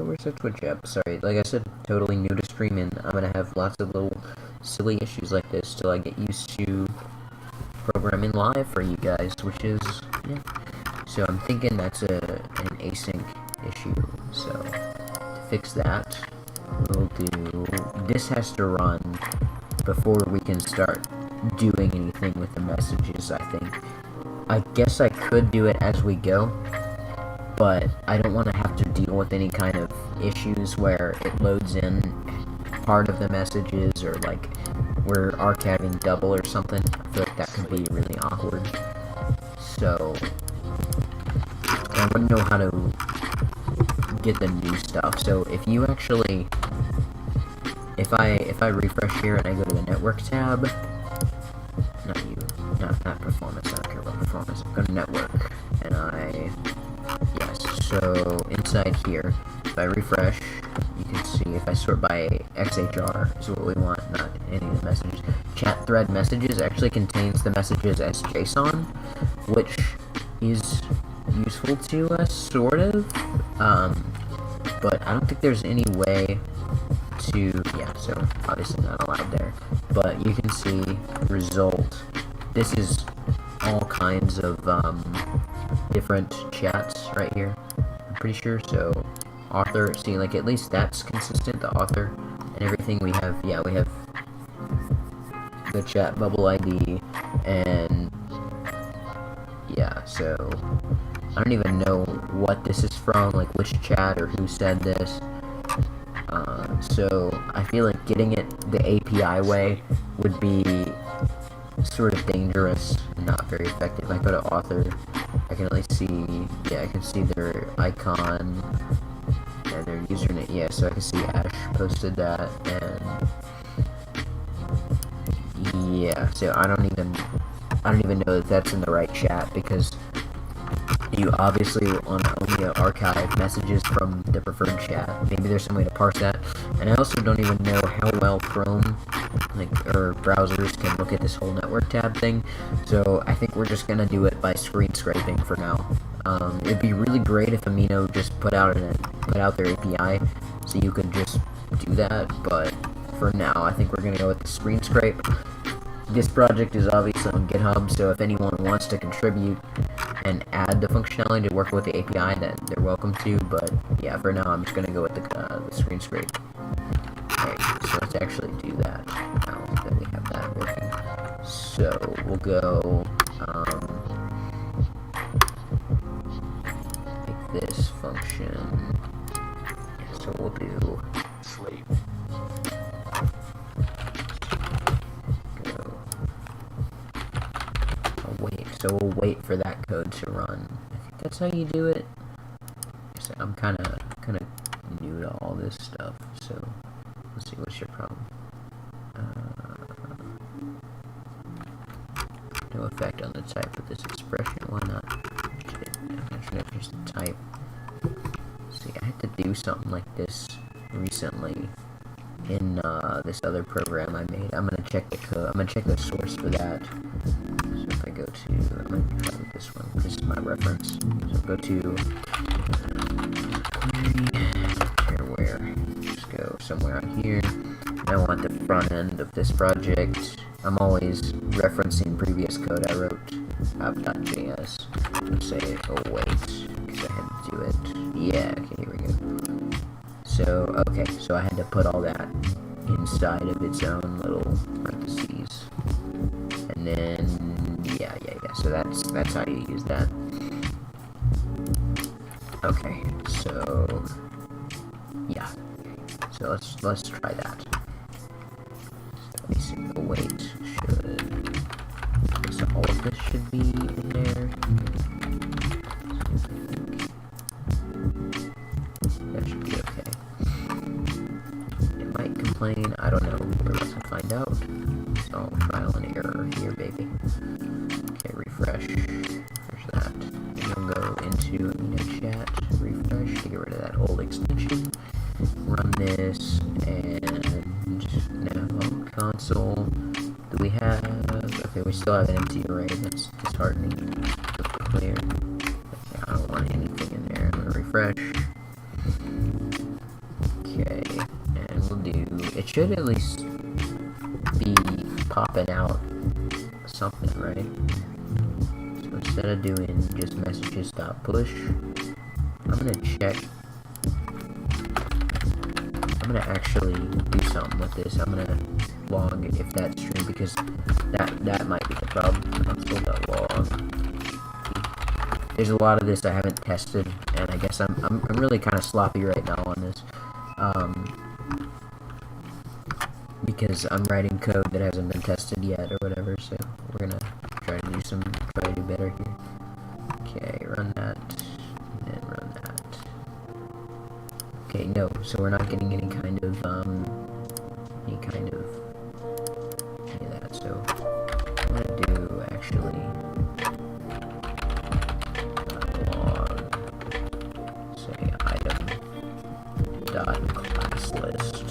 Where's the Twitch app? Sorry, like I said, totally new to streaming. I'm gonna have lots of little silly issues like this till I get used to programming live for you guys, which is, yeah. So I'm thinking that's an async issue. So to fix that, we'll do, this has to run before we can start doing anything with the messages, I think. I guess I could do it as we go, but I don't want to have to deal with any kind of issues where it loads in part of the messages, or like we're archiving double or something. I feel like that could be really awkward. So I wouldn't know how to get the new stuff. So if you actually, if I refresh here and I go to the network tab, not performance, I don't care about performance, go to network, and yes, so inside here, if I refresh, you can see if I sort by XHR is what we want, not any of the messages. Chat thread messages actually contains the messages as JSON, which is useful to us, sort of, but I don't think there's any way to, yeah, so obviously not allowed there, but you can see result. This is all kinds of different chats right here, I'm pretty sure. So author, see, like at least that's consistent, the author and everything. We have, yeah, we have the chat bubble ID, and yeah, so I don't even know what this is from, like which chat or who said this. So I feel like getting it the API way would be sort of dangerous and not very effective. I go to author, I can at least see, yeah, I can see their icon and their username, yeah, so I can see Ash posted that, and yeah, so I don't even know that that's in the right chat, because you obviously want to only archive messages from the preferred chat. Maybe there's some way to parse that. And I also don't even know how well Chrome, or browsers can look at this whole network tab thing. So I think we're just gonna do it by screen scraping for now. It'd be really great if Amino just put out their API, so you could just do that. But for now, I think we're gonna go with the screen scrape. This project is obviously on GitHub, so if anyone wants to contribute and add the functionality to work with the API, then they're welcome to, but yeah, for now I'm just going to go with the screen scrape. Okay, so let's actually do that now that we have that working. So we'll go, make this function, so we'll do sleep. So we'll wait for that code to run. I think that's how you do it. So I'm kind of new to all this stuff. So let's see, what's your problem? No effect on the type of this expression. Why not? I'm just type. Let's see. I had to do something like this recently in this other program I made. I'm gonna check the code. I'm gonna check the source for that. So if I go to, I'm gonna try with this one. This is my reference. So go to where? Just go somewhere on here. And I want the front end of this project. I'm always referencing previous code I wrote. app.js. Let's say, oh wait, because I had to do it. Yeah, okay, here we go. So, okay, so I had to put all that inside of its own little parentheses. And then, yeah, so that's how you use that. Okay, so, yeah. So let's try that. Let me see, oh wait, so all of this should be in there. That should be okay. It might complain, I don't know, we're about to find out. So trial and error here, baby. Okay, refresh. There's that. And you'll go into Amino chat, refresh to get rid of that old extension. Run this, and now console. Do we have? Okay, we still have an empty array. That's disheartening. Clear. Okay, I don't want anything in there. I'm gonna refresh. Okay, and we'll do. It should at least be popping out something, right? So instead of doing just messages.push, I'm gonna check. I'm gonna actually do something with this. I'm gonna log if that's true, because that might be the problem. Console.log. There's a lot of this I haven't tested, and I guess I'm really kind of sloppy right now on this, because I'm writing code that hasn't been tested yet or whatever. So we're gonna try to do better here. Okay, run that, and then run that. Okay, no, so we're not getting any kind of that, so I'm gonna do, actually, log, say, item dot class list.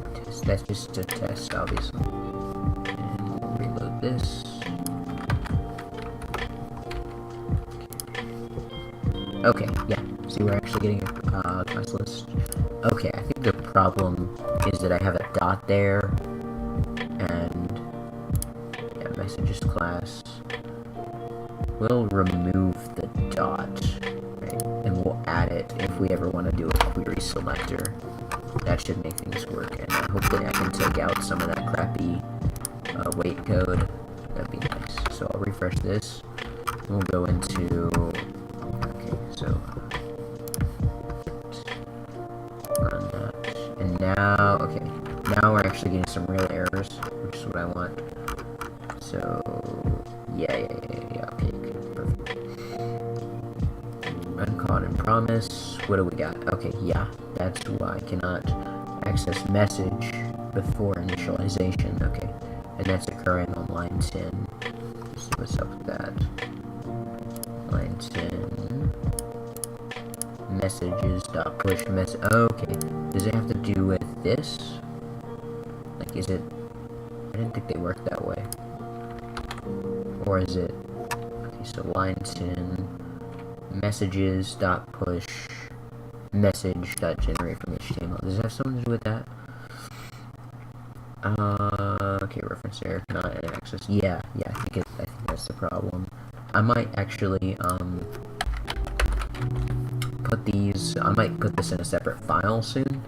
Okay. That's just a test, obviously. And we'll reload this. Okay, yeah. See, we're actually getting a class list. Okay, I think the problem is that I have a dot there, and yeah, messages class. We'll remove the dot, right? And we'll add it if we ever want to do a query selector. That should make things work, and hopefully I can take out some of that crappy wait code. That'd be nice. So I'll refresh this. We'll go into. Okay, so run that, and now, okay, now we're actually getting some real errors, which is what I want. So, yeah, okay, perfect. Uncaught and promise. What do we got? Okay, yeah, that's why I cannot access message before initialization. Okay, and that's occurring on line 10. Let's see what's up with that. Line 10. Messages.push message. Okay, does it have to do with this? Like, is it? I didn't think they worked that way. Or is it? Okay, so line 10. Messages.push message.generate from HTML. Does it have something to do with that? Okay, reference error, cannot access. Yeah, I think that's the problem. I might actually I might put this in a separate file soon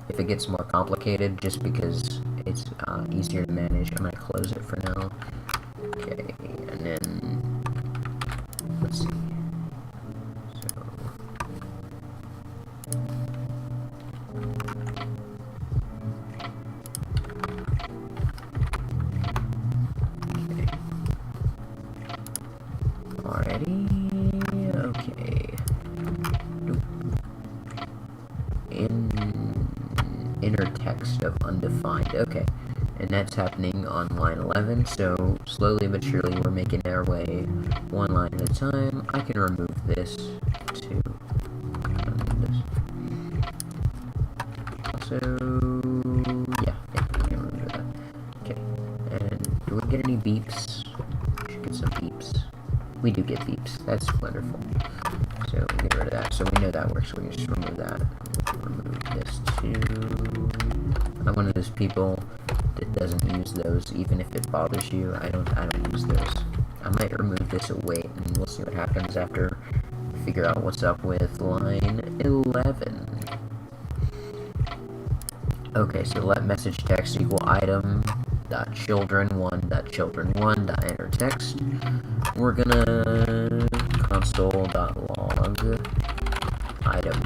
if it gets more complicated, just because it's easier to manage. I'm gonna close it for now. Okay, and then let's see. Okay. Inner text of undefined. Okay. and that's happening on line 11, so slowly but surely we're making our way one line at a time. I can remove this too. Also, yeah, I can remove that. Okay, and do we get any beeps? We should get some beeps. We do get beeps, that's wonderful. So we get rid of that, so we know that works, so we can just remove that. Remove this too. I'm one of those people that doesn't use those, even if it bothers you. I don't use those. I might remove this await, and we'll see what happens after we figure out what's up with line 11. Okay, so let message text equal item dot children1 dot children1 dot enter text. We're gonna console dot log item,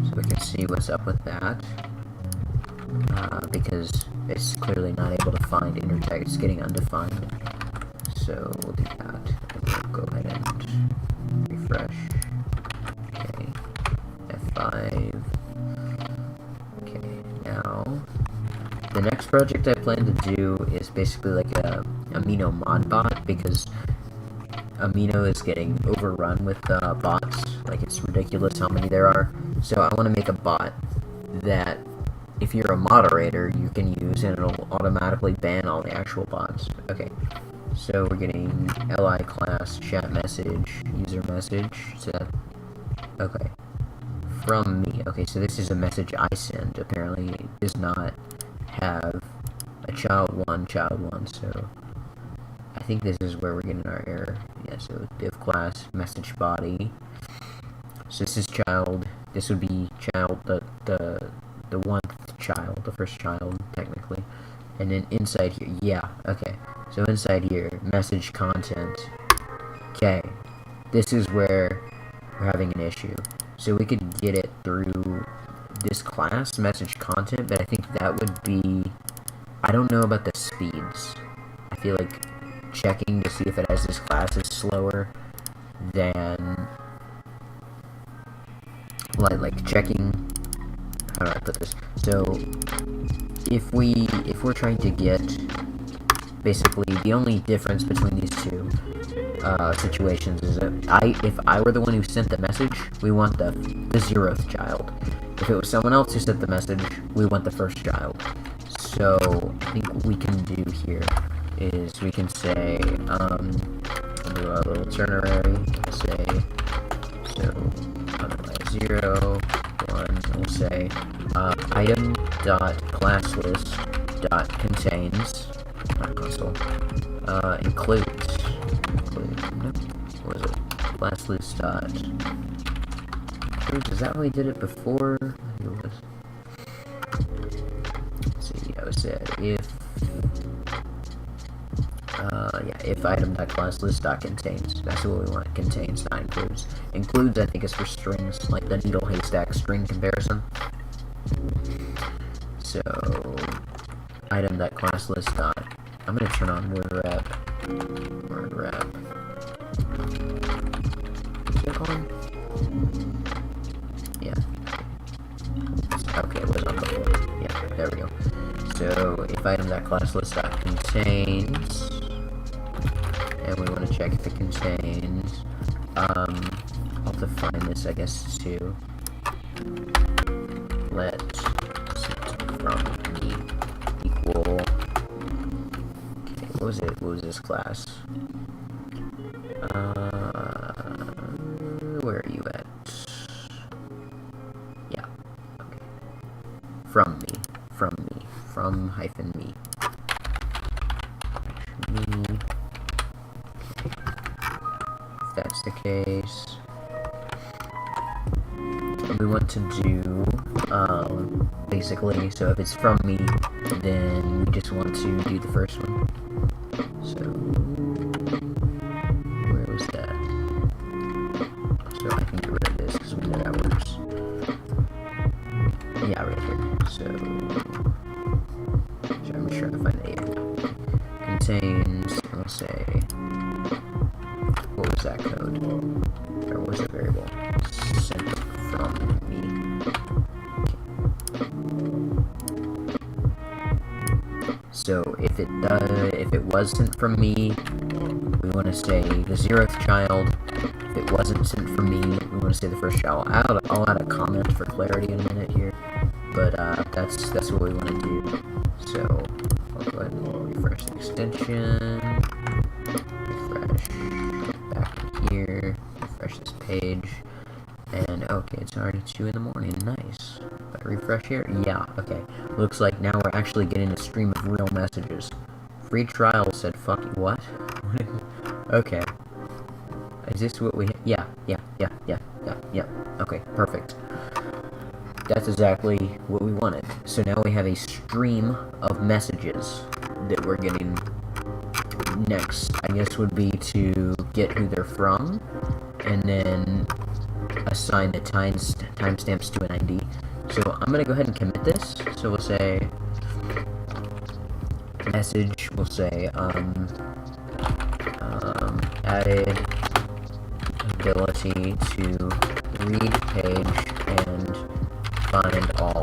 so we can see what's up with that. Because it's clearly not able to find enter text, it's getting undefined. So we'll do that, and we'll go ahead and refresh. Okay, F5. Okay, now the next project I plan to do is basically like a Amino mod bot, because Amino is getting overrun with bots. Like, it's ridiculous how many there are. So I want to make a bot that, if you're a moderator, you can use, and it'll automatically ban all the actual bots. Okay, so we're getting li class chat message user message. So that, okay, from me. Okay, so this is a message I send. Apparently, it does not have a child1, so I think this is where we're getting our error. Yeah, so div class message body. So this is child. This would be child, the one child, the first child, technically. And then inside here, yeah, okay. So inside here, message content. Okay, this is where we're having an issue. So we could get it through this class, message content, but I think that would be, I don't know about the speeds. I feel like checking to see if it has this class is slower than, like checking, how do I put this? So if we're trying to get, basically the only difference between these two situations is that if I were the one who sent the message, we want the 0th child. If it was someone else who sent the message, we want the first child. So I think what we can do here is we can say, we'll do a little ternary, say, so otherwise 0, 1, we'll say item dot class list dot contains, not console, includes, no, what was it? Class list dot includes. Is that how we did it before? I think it was. Let's see, I said if if item.classlist.contains. That's what we want. Contains, not includes. Includes, I think, is for strings, like the needle haystack string comparison. So item.classlist. I'm gonna turn on word wrap. Word wrap. Is it on? Yeah. Okay, it was on before. Yeah, there we go. So if item.classlist.contains, and we want to check if it contains, I'll define this, I guess, too. Let from me equal. Okay, what was it? What was this class? Where are you at? Yeah. Okay. From hyphen me. If that's the case, we want to do, basically, so if it's from me, then we just want to do the first one. So, where was that? So I can get rid of this, because we know that works. Yeah, right here. So, I'm just trying to find the A. Contains, I'll say, what was that code? Or was it variable? Sent from me. So if it was sent from me, we want to say the 0th child. If it wasn't sent from me, we want to say the first child. I'll add a comment for clarity in a minute here, but that's what we want to do. So I'll go ahead and refresh the extension, refresh back here, refresh this page, and okay, it's already 2 in the morning. Nice. Better refresh here. Yeah. Okay. Looks like now we're actually getting a stream of real messages. Free trial said fuck you. What? Okay. Is this what we... Yeah. Okay, perfect. That's exactly what we wanted. So now we have a stream of messages that we're getting. Next, I guess, would be to get who they're from, and then assign the timestamps to an ID. So I'm going to go ahead and commit this. So we'll say... message, we'll say, added ability to read page and find all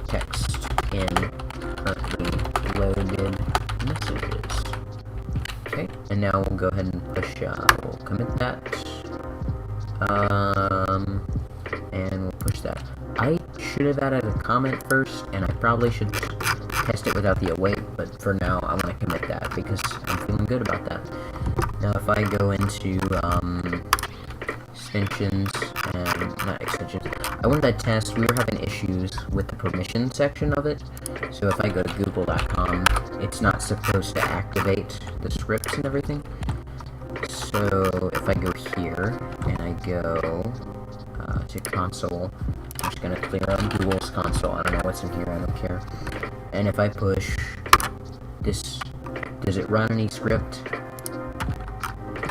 text in currently loaded messages. Okay, and now we'll go ahead and push, we'll commit that, and we'll push that. I should have added a comment first, and I probably should test it without the await, but for now I want to commit that because I'm feeling good about that. Now if I go into extensions, and not extensions, I wanted to test, we were having issues with the permission section of it, so if I go to google.com, it's not supposed to activate the scripts and everything. So if I go here, and I go to console, I'm just going to clear out Google's console. I don't know what's in here, I don't care. And if I push this, does it run any script?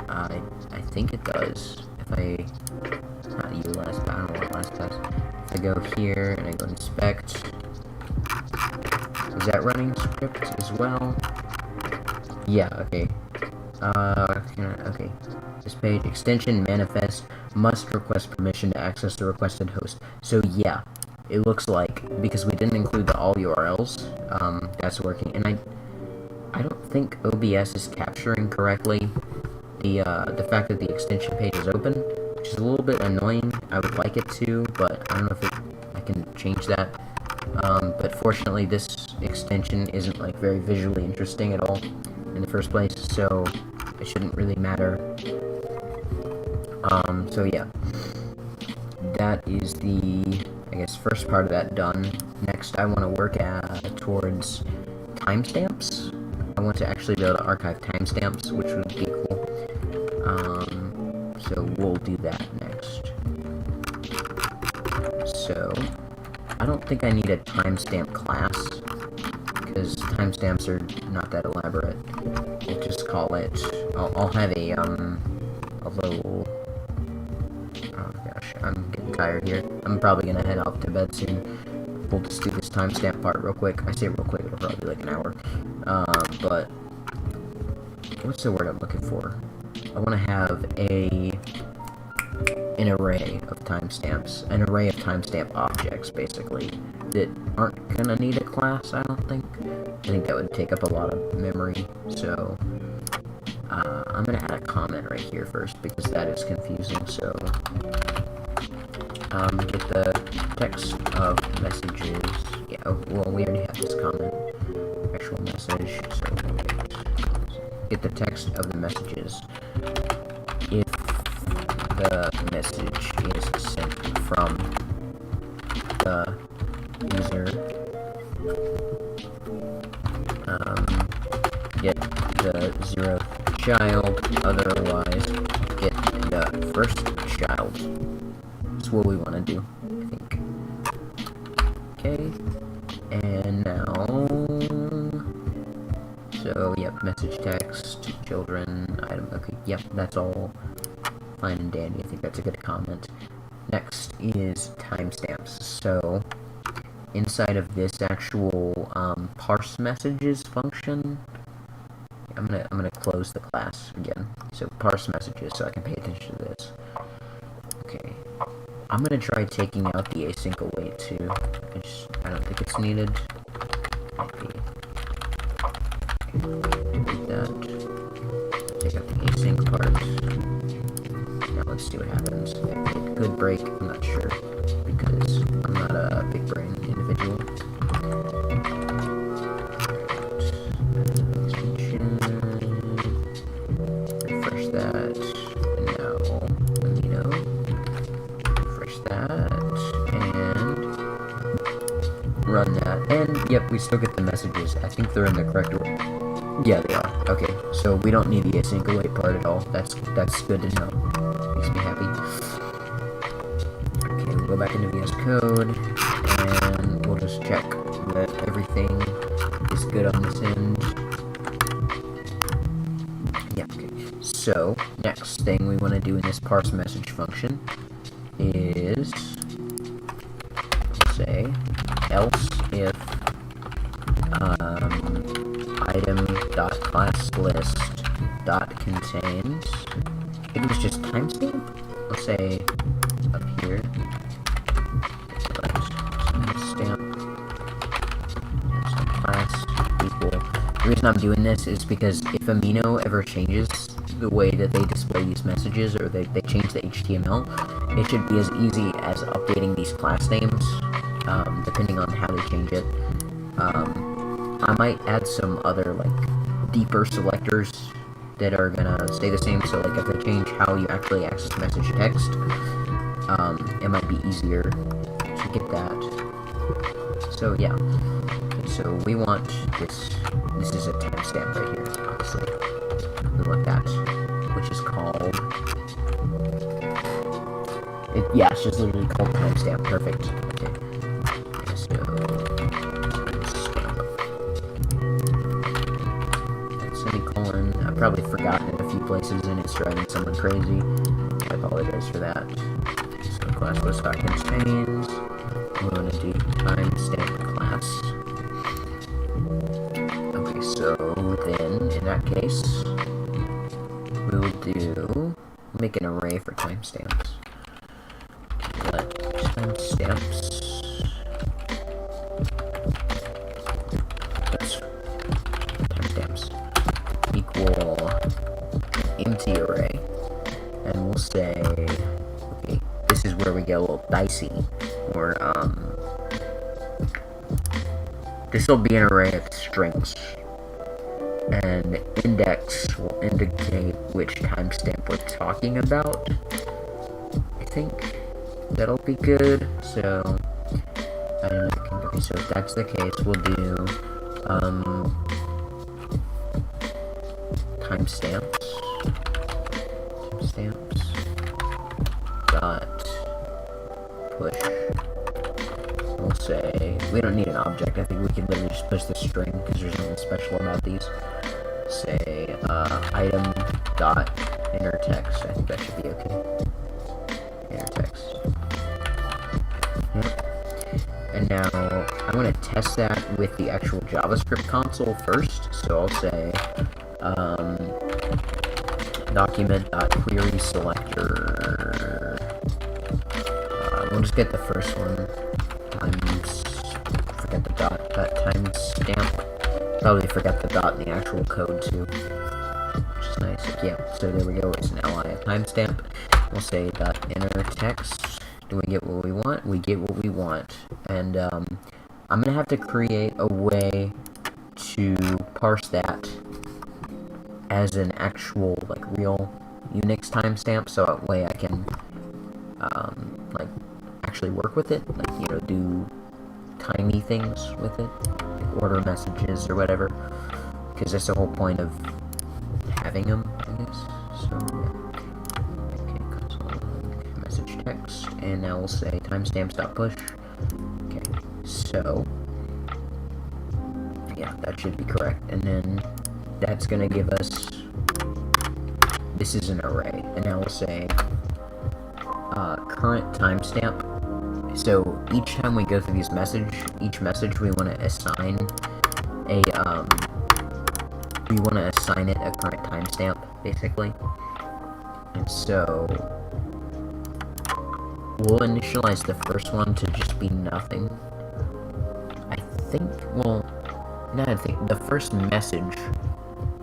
I think it does. If I, not utilize, but I don't know what last does. If I go here and I go inspect, is that running script as well? Yeah, okay. Okay. This page, extension manifest must request permission to access the requested host. So yeah, it looks like, because we didn't include the all URLs, that's working. And I don't think OBS is capturing correctly the fact that the extension page is open, which is a little bit annoying. I would like it to, but I don't know if I can change that. But fortunately, this extension isn't like very visually interesting at all in the first place, so it shouldn't really matter. So yeah, that is the, I guess, first part of that done. Next, I want to work towards timestamps. I want to actually be able to archive timestamps, which would be cool. So we'll do that next. So I don't think I need a timestamp class, because timestamps are not that elaborate. We'll just call it, I'll have a little, oh gosh, I'm getting tired here. I'm probably gonna head off to bed soon. We'll just do this timestamp part real quick. I say real quick, it'll probably be like an hour. But what's the word I'm looking for? I want to have an array of timestamps, an array of timestamp objects, basically, that aren't gonna need a class, I don't think. I think that would take up a lot of memory, so I'm gonna add a comment right here first, because that is confusing. So get the text of messages. Yeah, well, we already have this comment, actual message, so get the text of the messages. If the message is sent from the user, get the 0th child, otherwise get the first child. That's what we want to do, I think. Okay, and now, so yep, message text, children, item, okay, yep, that's all fine and dandy. I think that's a good comment. Next is timestamps. So inside of this actual parse messages function, I'm gonna close the class again. So parse messages, so I can pay attention to this. Okay, I'm gonna try taking out the async await too. I don't think it's needed. Maybe. delete that. Take out the async part. Now let's see what happens. It could break, I'm not sure, because I'm not a big brain individual. Refresh that, and now Amino. Refresh that, and run that, and yep, we still get the messages. I think they're in the correct order. Yeah, they are. Okay, so we don't need the async await part at all. That's good to know. Makes me happy. Okay, we'll go back into VS Code, and we'll just check that everything is good on this end. Yeah, okay. So, next thing we want to do in this parse message function is say else if item.classList.contains, I think it was just timestamp. Let's say up here, timestamp class equal. The reason I'm doing this is because if Amino ever changes the way that they display these messages, or they change the HTML, it should be as easy as updating these class names, depending on how they change it. I might add some other, like, deeper selectors that are gonna stay the same, so, like, if I change how you actually access message text, it might be easier to get that. So, yeah. Okay, so we want this is a timestamp right here, obviously. We want that, which is called, yeah, it's just literally called timestamp. Perfect. Okay. So, semicolon. I've probably forgotten it a few places and it's driving someone crazy. I apologize for that. So class list.contains. We want to do timestamp class. Okay, so then in that case, we'll make an array for timestamps. Let timestamps equal empty array, and we'll say, okay, this is where we get a little dicey, or this will be an array of strings, and index will indicate which timestamp we're talking about. I think that'll be good. So okay, so if that's the case, we'll do timestamps dot push. We'll say we don't need an object. I think we can literally just push the string because there's nothing special about these. Say item dot inner text. I think that should be okay. Inner text. Yep. And now I want to test that with the actual JavaScript console first. So I'll say document.querySelector. We'll just get the first one. Forget the dot. Timestamp. Probably forgot the dot in the actual code too, which is nice. Yeah. So there we go. It's an li of timestamp. We'll say dot inner text. Do we get what we want? We get what we want. And I'm gonna have to create a way to parse that as an actual, like, real Unix timestamp, so that way I can like actually work with it, like, you know, do tiny things with it, like order messages or whatever, because that's the whole point of having them, I guess. So yeah. Okay, console message text, and now we'll say timestamps.push. Okay, so yeah, that should be correct, and then that's gonna give us, this is an array, and now we'll say current timestamp. So each time we go through each message we want to assign a it a current timestamp, basically. And so we'll initialize the first one to just be nothing. I think, well, now I think the first message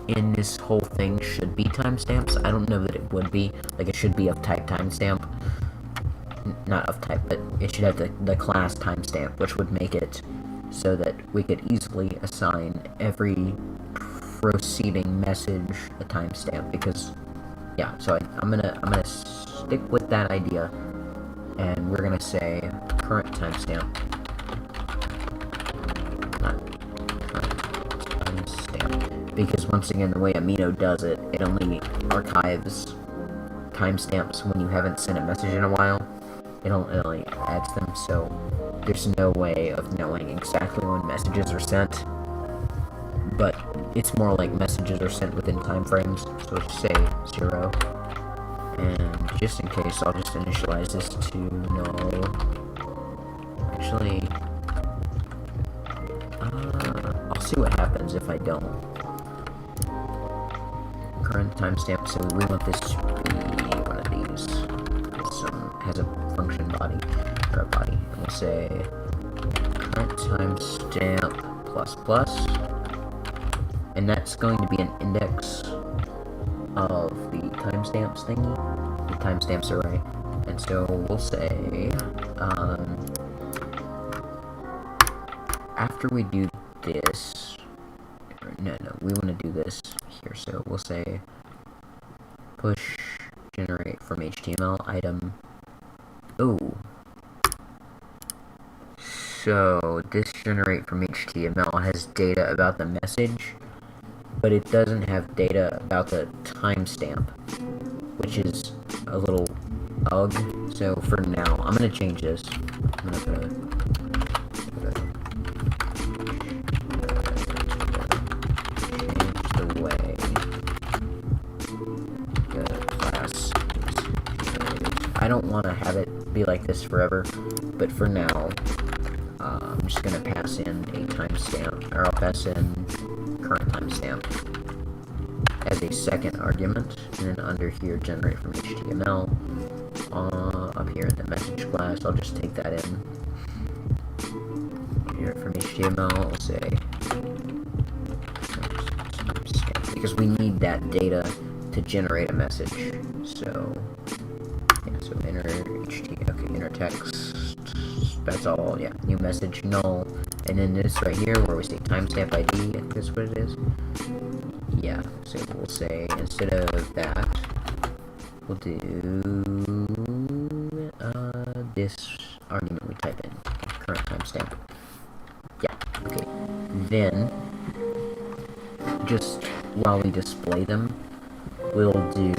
in this whole thing should be timestamps. I don't know that it would be. Like, it should be of type timestamp. Not of type, but it should have the class timestamp, which would make it so that we could easily assign every proceeding message a timestamp. Because, yeah, so I'm gonna stick with that idea, and we're gonna say current timestamp. Not current timestamp, because once again, the way Amino does it, it only archives timestamps when you haven't sent a message in a while. It only adds them, so there's no way of knowing exactly when messages are sent. But it's more like messages are sent within time frames, so just say 0. And just in case, I'll just initialize this to null. Actually, I'll see what happens if I don't. Current timestamp, so we want this to be one of these. Has a function body, or a body. And we'll say current timestamp plus plus, and that's going to be an index of the timestamps thingy, the timestamps array. And so we'll say after we do this, no, we want to do this here. So we'll say push generate from HTML item. Oh, so this generate from HTML has data about the message, but it doesn't have data about the timestamp, which is a little ugh. So for now, I'm gonna change this. I'm gonna change the way the class is. I don't want to have it be like this forever, but for now, I'm just gonna pass in a timestamp, or I'll pass in current timestamp as a second argument, and then under here, generate from HTML. Up here in the message class, I'll just take that in. Here from HTML, I'll say timestamp, because we need that data to generate a message. So yeah, so enter HTML, okay, enter text. That's all, yeah. New message, null. And then this right here where we say timestamp ID, I think that's what it is. Yeah, so we'll say instead of that, we'll do this argument we type in, current timestamp. Yeah, okay. Then, just while we display them, we'll do,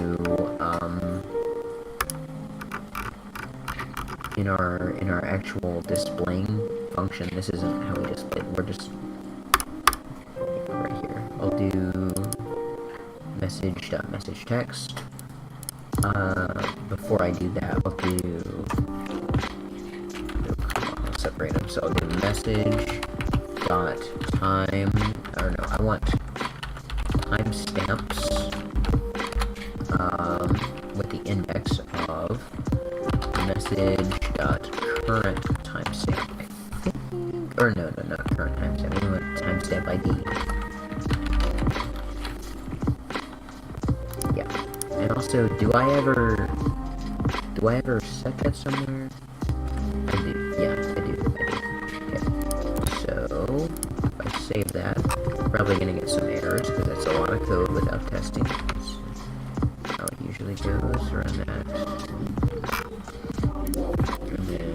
in our actual displaying function, this isn't how we display it, we're just right here. I'll do message.message text. Before I do that, I'll separate them. So I'll do message dot time, or no, I want timestamps with the index of message dot current timestamp. Or no, not current timestamp. We want timestamp ID. Yeah. And also, do I ever set that somewhere? I do. Yeah, I do. Okay. So if I save that, I'm probably gonna get some errors because that's a lot of code without testing. That's how it usually goes. Run that. And then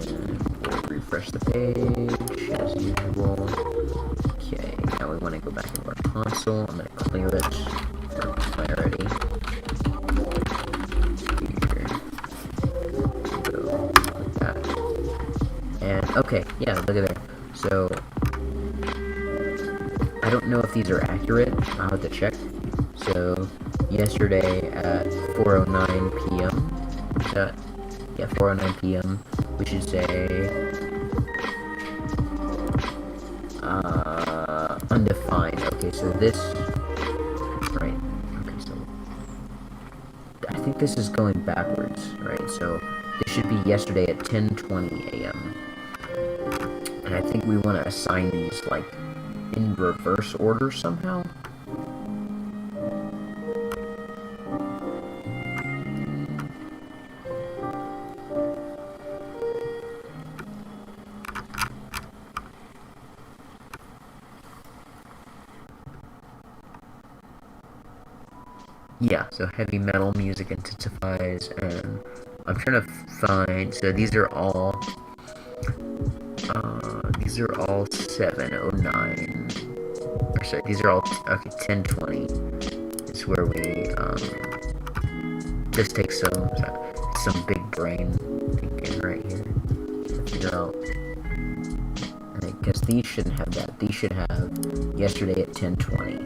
we'll refresh the page as usual. Okay, now we want to go back into our console. I'm going to clear it for clarity. Here. Go like that. And okay, yeah, look at there. So I don't know if these are accurate. I'll have to check. So yesterday at 4:09 p.m. Is that? Yeah, 4:09 p.m. We should say undefined. Okay, so this right. Okay, so I think this is going backwards, right? So this should be yesterday at 10:20 a.m. And I think we want to assign these like in reverse order somehow? Yeah, so heavy metal music intensifies, and I'm trying to find, so these are all 709, or sorry, these are all, okay, 1020 is where we, this takes some big brain thinking right here to figure out, because these shouldn't have that, these should have yesterday at 1020.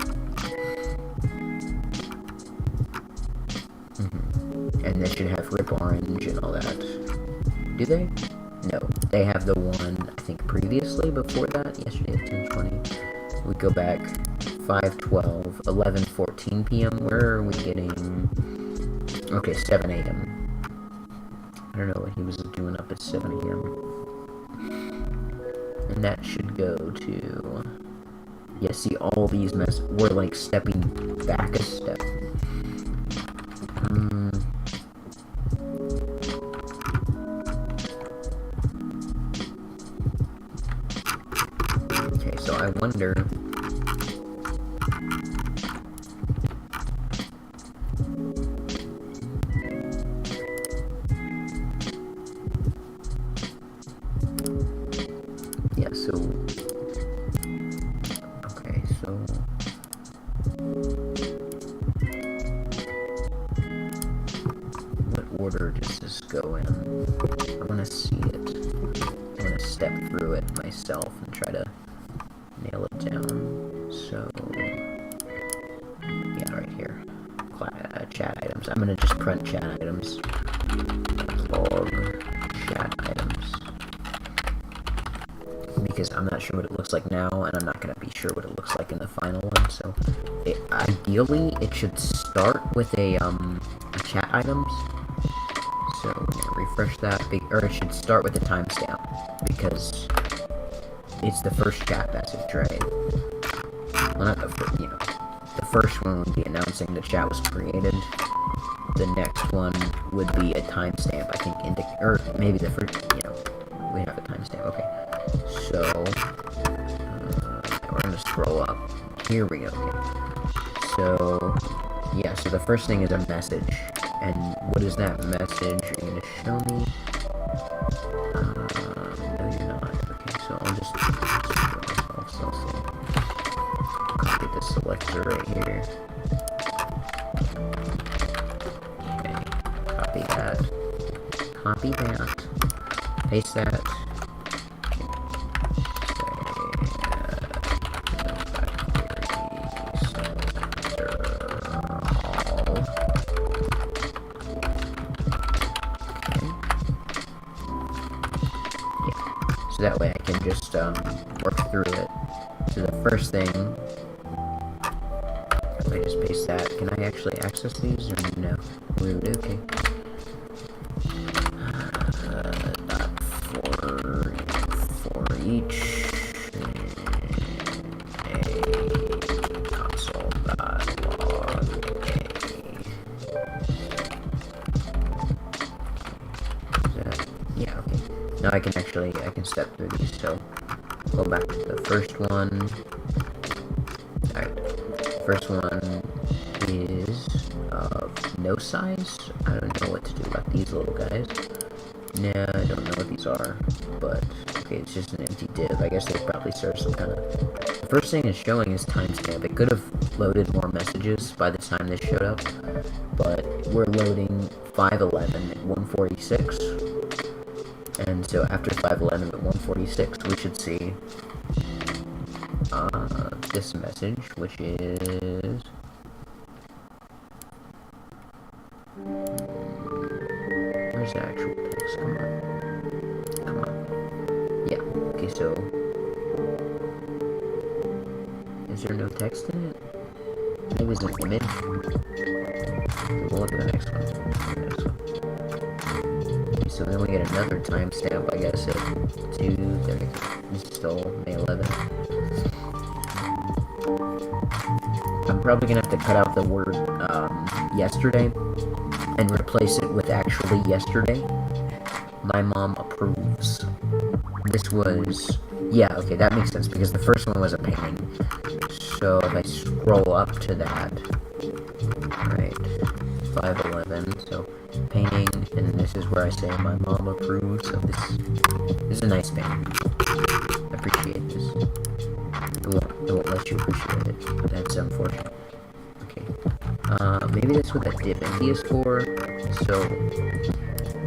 And they should have Rip Orange and all that. Do they? No. They have the one, I think, previously, before that, yesterday at 10:20. We go back 5:12, 11:14 p.m. Where are we getting? Okay, 7 a.m. I don't know what he was doing up at 7 a.m. And that should go to... Yeah, see, all these we're like stepping back a step. Okay, so I wonder... Yeah, so... Okay, so... What order does this go in? I want to see it. I want to step through it myself and try to nail it down. So, yeah, right here. Chat items. I'm gonna just print chat items. Log chat items. Because I'm not sure what it looks like now, and I'm not gonna be sure what it looks like in the final one. So, ideally, it should start with a chat items. So, we're gonna refresh that, or it should start with a timestamp, because it's the first chat message, right? Well, not the first, you know. The first one would be announcing the chat was created. The next one would be a timestamp, I think, or maybe the first, you know, we have a timestamp, okay. So, we're gonna scroll up. Here we go, okay. So, yeah, so the first thing is a message. And what is that message you're gonna show me? No, you're not. Okay, so I'll just copy the selector right here. Okay, copy that. Copy that. Paste that. That way I can just work through it. So the first thing, if I just paste that, can I actually access these or no? Rude, okay. For each a console.log yeah, okay. Now I can step through these, so go back to the first one. Alright, first one is no size. I don't know what to do about these little guys. Nah, I don't know what these are, but okay, it's just an empty div. I guess they probably serve some kind of... The first thing it's showing is timestamp. It could have loaded more messages by the time this showed up, but we're loading 511 at 146. And so after 511 at 146, we should see this message, which is... Where's the actual text? Come on. Come on. Yeah, okay, so... Is there no text in it? It was an image. We'll look at the next one. So then we get another timestamp, I guess, at 2:30. It's still May 11th. I'm probably gonna have to cut out the word yesterday and replace it with actually yesterday. My mom approves. This was, yeah, okay, that makes sense because the first one was a painting. So if I scroll up to that, right, 511, so painting, and this is where I say my mom approves of this. This is a nice painting. I appreciate this. It won't let you appreciate it. That's unfortunate. Okay. Maybe that's what that divinity is for. So,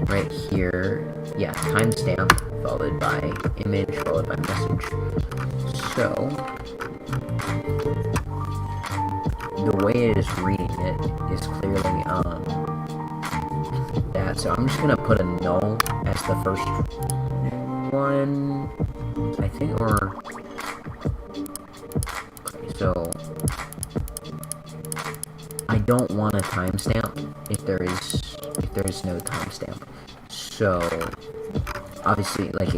right here, yeah, timestamp, followed by image, followed by message. So, the way it is reading it is clearly, that. So I'm just gonna put a null as the first one, I think, or... Okay, so... I don't want a timestamp if there is no timestamp. So obviously, like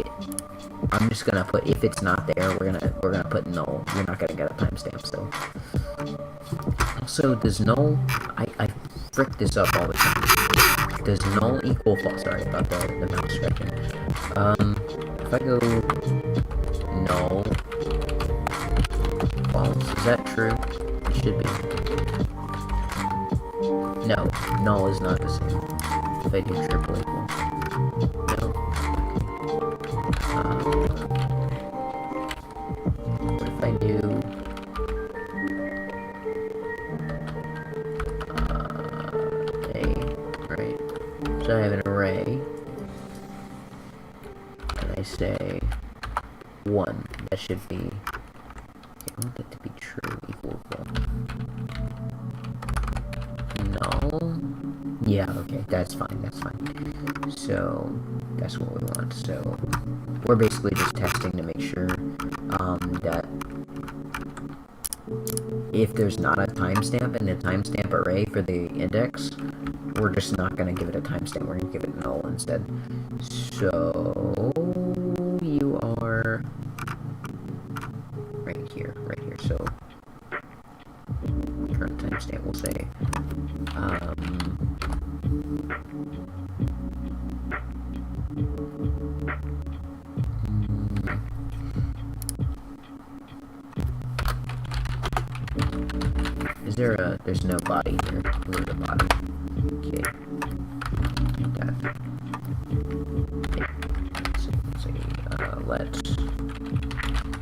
I'm just gonna put, if it's not there, we're gonna put null. You're not gonna get a timestamp. So also, does null? I frick this up all the time. Does null equal false? Sorry about the mouse stretching. If I go null false, is that true? It should be. No, null is not the same. If I do triple equal. No. What if I do... A, right. So I have an array. And I say 1. That should be... I want that to be true, equal. No. Yeah, okay, that's fine, that's fine. So, that's what we want. So, we're basically just testing to make sure that if there's not a timestamp in the timestamp array for the index, we're just not going to give it a timestamp, we're going to give it null instead. So, you are right here, so current timestamp will say is there a, there's no body here. Where's the body? Okay. That. Okay. So let's say, let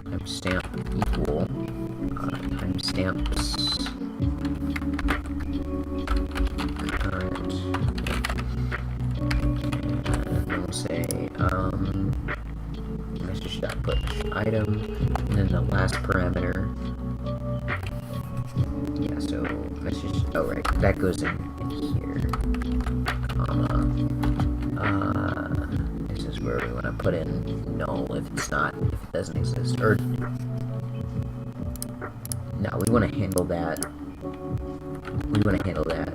timestamp equal timestamps current, and then we'll say message.push item, and then the last parameter, yeah, so message, oh right, that goes in here, this is where we want to put in null if it's not, if it doesn't exist, or no, we want to handle that. We want to handle that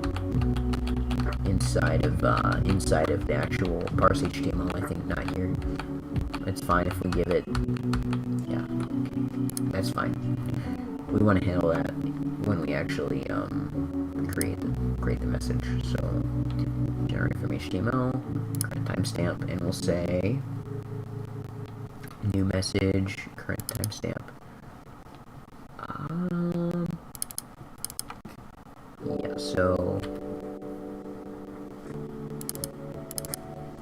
inside of the actual parse HTML. I think not here. It's fine if we give it. Yeah, okay. That's fine. We want to handle that when we actually create the message. So generate from HTML, current timestamp, and we'll say new message, current timestamp. Yeah, so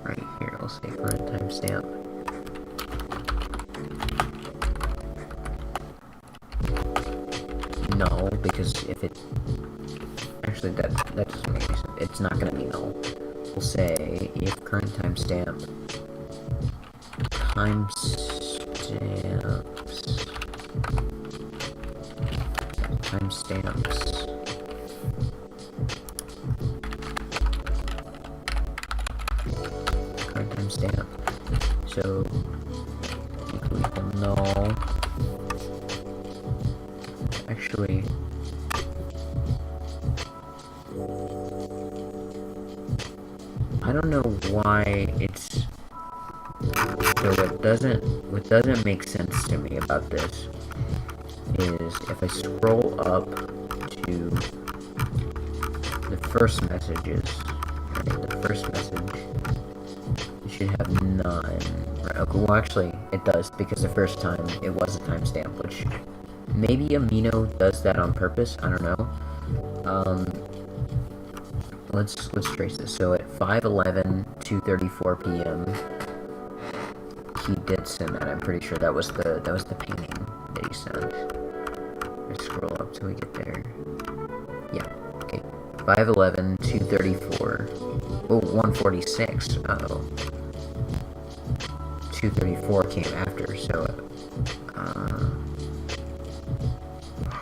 right here, I'll say current timestamp. No, because if it actually that doesn't make sense. It's not gonna be null. We'll say if current timestamps current timestamp, so equal null. Actually, I don't know why it's so. What doesn't make sense to me about this is if I scroll up to the first messages, right, the first message, it should have none. Right, okay, well actually, it does, because the first time it was a timestamp, which maybe Amino does that on purpose, I don't know. Let's trace this. So at 5:11, 2:34 p.m. he did send that. I'm pretty sure that was the painting that he sent. Let's scroll up till we get there. Yeah. Okay. 5:11, 2:34. Oh, 1:46. Uh-oh. 2:34 came after. So.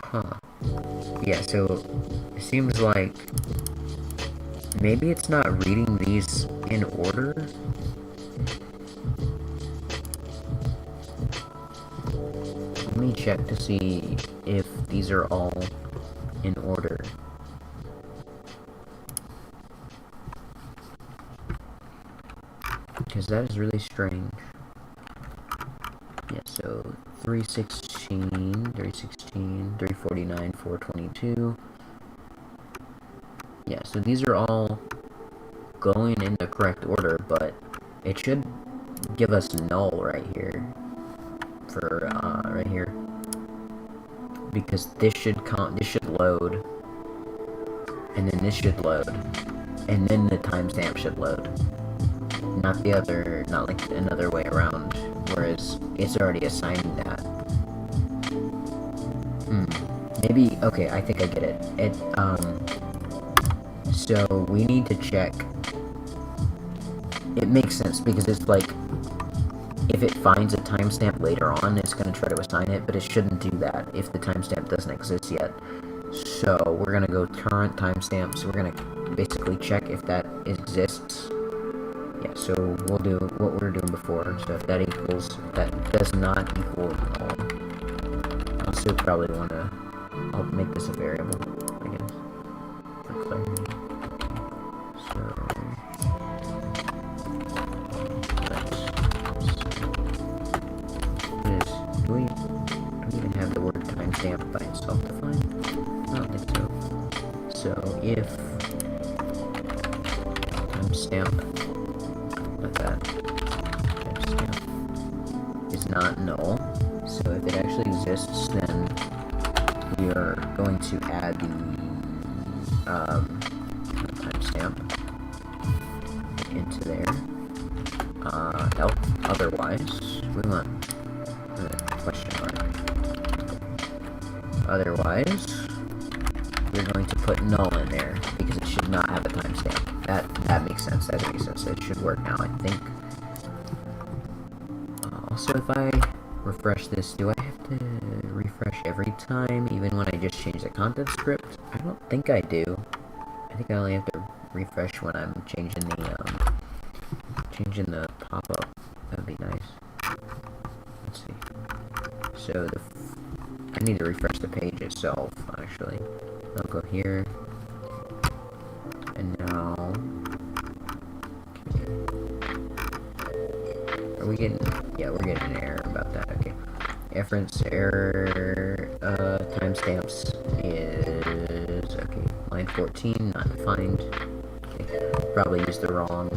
Huh. Yeah. So it seems like maybe it's not reading these in order. Let me check to see if these are all in order. Because that is really strange. Yeah, so 316, 349, 422. Yeah, so these are all going in the correct order, but it should give us null right here. For right here, because this should load, and then this should load, and then the timestamp should load. Not like another way around. Whereas it's already assigned that. Maybe, okay, I think I get it. So we need to check. It makes sense because it's like, if it finds a timestamp later on, it's going to try to assign it, but it shouldn't do that if the timestamp doesn't exist yet. So we're going to go current timestamps. We're going to basically check if that exists. Yeah, so we'll do what we were doing before. So if that does not equal null. I'll still probably want to, I'll make this a variable, I guess, for clarity. So do we even have the word timestamp by itself defined? I don't think so. So if timestamp, not that, timestamp is not null, so if it actually exists, then we are going to add the timestamp into there. Otherwise, we want question mark. Otherwise, we're going to put null in there because it should not have a timestamp. That makes sense. That makes sense. It should work now, I think. Also, if I refresh this, do I have to refresh every time, even when I just change the content script? I don't think I do. I think I only have to refresh when I'm changing the pop-up. That'd be nice. Let's see. So I need to refresh the page itself, actually. I'll go here. And now... Okay. Are we getting... Yeah, we're getting an error about that, okay. Reference error, timestamps is... Okay, line 14, not defined. Okay, probably used the wrong...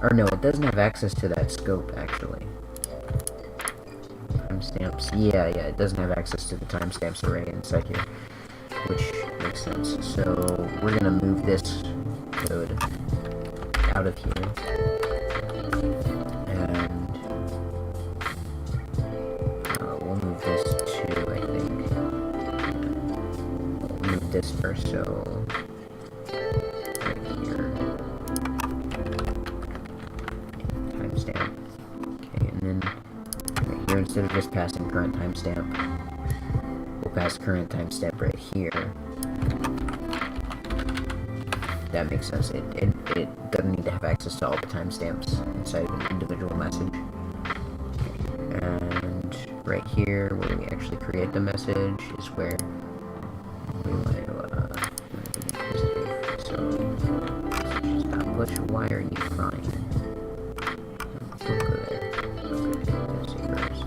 Or no, it doesn't have access to that scope, actually. Timestamps. Yeah, it doesn't have access to the timestamps array inside here, which makes sense. So we're gonna move this code out of here, and we'll move this to, I think, we'll move this first, so right here, timestamp. Okay, and then here, instead of just passing current timestamp, we'll pass current timestamp right here. That makes sense. It doesn't need to have access to all the timestamps inside of an individual message. Okay. And right here, where we actually create the message, is where we want to so stop push. Why are you crying? Don't go there. Okay, let's see first.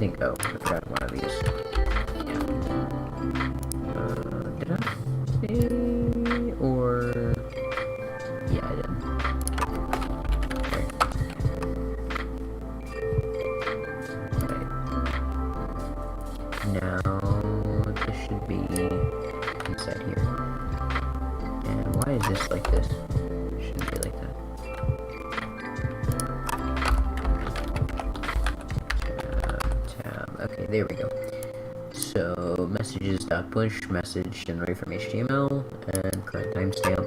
think, oh, I forgot one of these. Yeah. Did I say, or, yeah, I didn't. Okay. Right. Now, this should be inside here. And why is this like this? It shouldn't be like that. Okay, there we go. So, messages.push, message generated from HTML, and current timestamp.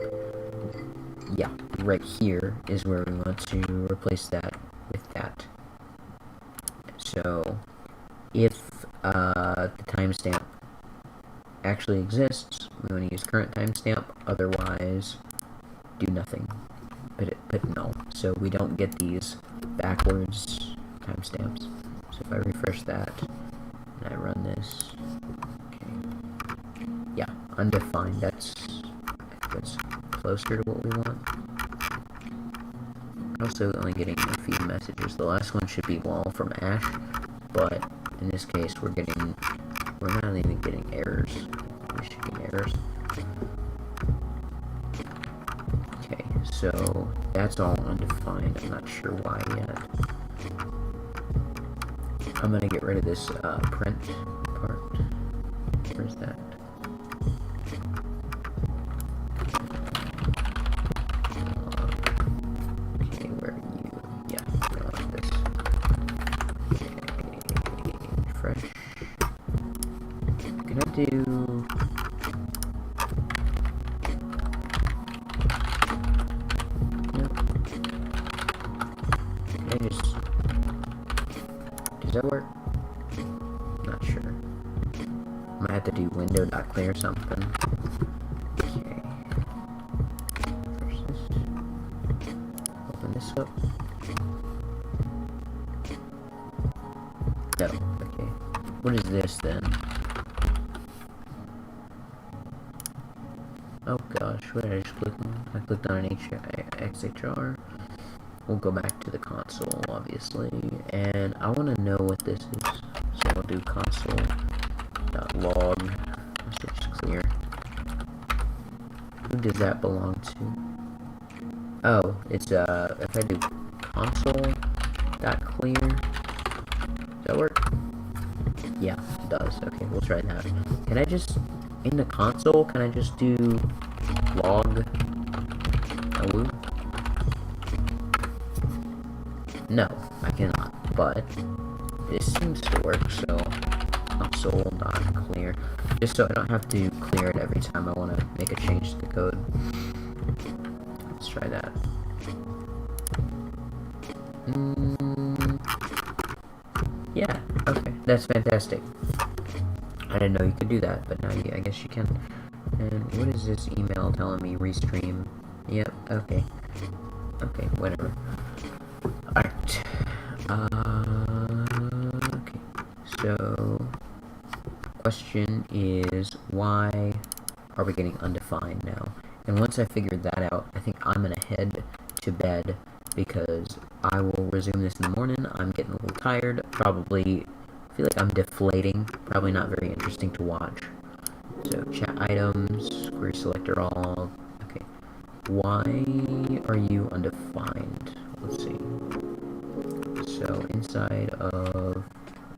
Yeah, right here is where we want to replace that with that. So, if the timestamp actually exists, we want to use current timestamp, otherwise, do nothing. Put null. So we don't get these backwards timestamps. So if I refresh that, and I run this, okay, yeah, undefined, that's closer to what we want. Also only getting a few messages. The last one should be wall from Ash, but in this case we're not even getting errors. We should get errors. Okay, so that's all undefined. I'm not sure why yet. I'm gonna get rid of this print part. Where's that? Okay, where are you? Yeah, I want this. Okay, refresh. Can I do? Yep. Can I just? Does that work? Not sure. Might have to do window.clear something. Okay. Refresh this. Open this up. No. Okay. What is this then? Oh gosh, what did I just click on? I clicked on an XHR. We'll go back to the console, obviously, and I want to know what this is. So we'll do console.log message clear. Who does that belong to? Oh, it's if I do console.clear, does that work? Yeah, it does. Okay, we'll try that. Can I just, in the console, can I just do log hello? No, I cannot, but this seems to work, so console.clear, just so I don't have to clear it every time I want to make a change to the code. Let's try that. Yeah, okay, that's fantastic. I didn't know you could do that, but now I guess you can. And what is this email telling me? Restream. Yep, okay. Okay, whatever. Alright. Okay. So, question is, why are we getting undefined now? And once I figured that out, I think I'm gonna head to bed because I will resume this in the morning. I'm getting a little tired. Probably feel like I'm deflating. Probably not very interesting to watch. So, chat items, query selector all. Okay. Why are you undefined? Let's see. So inside of,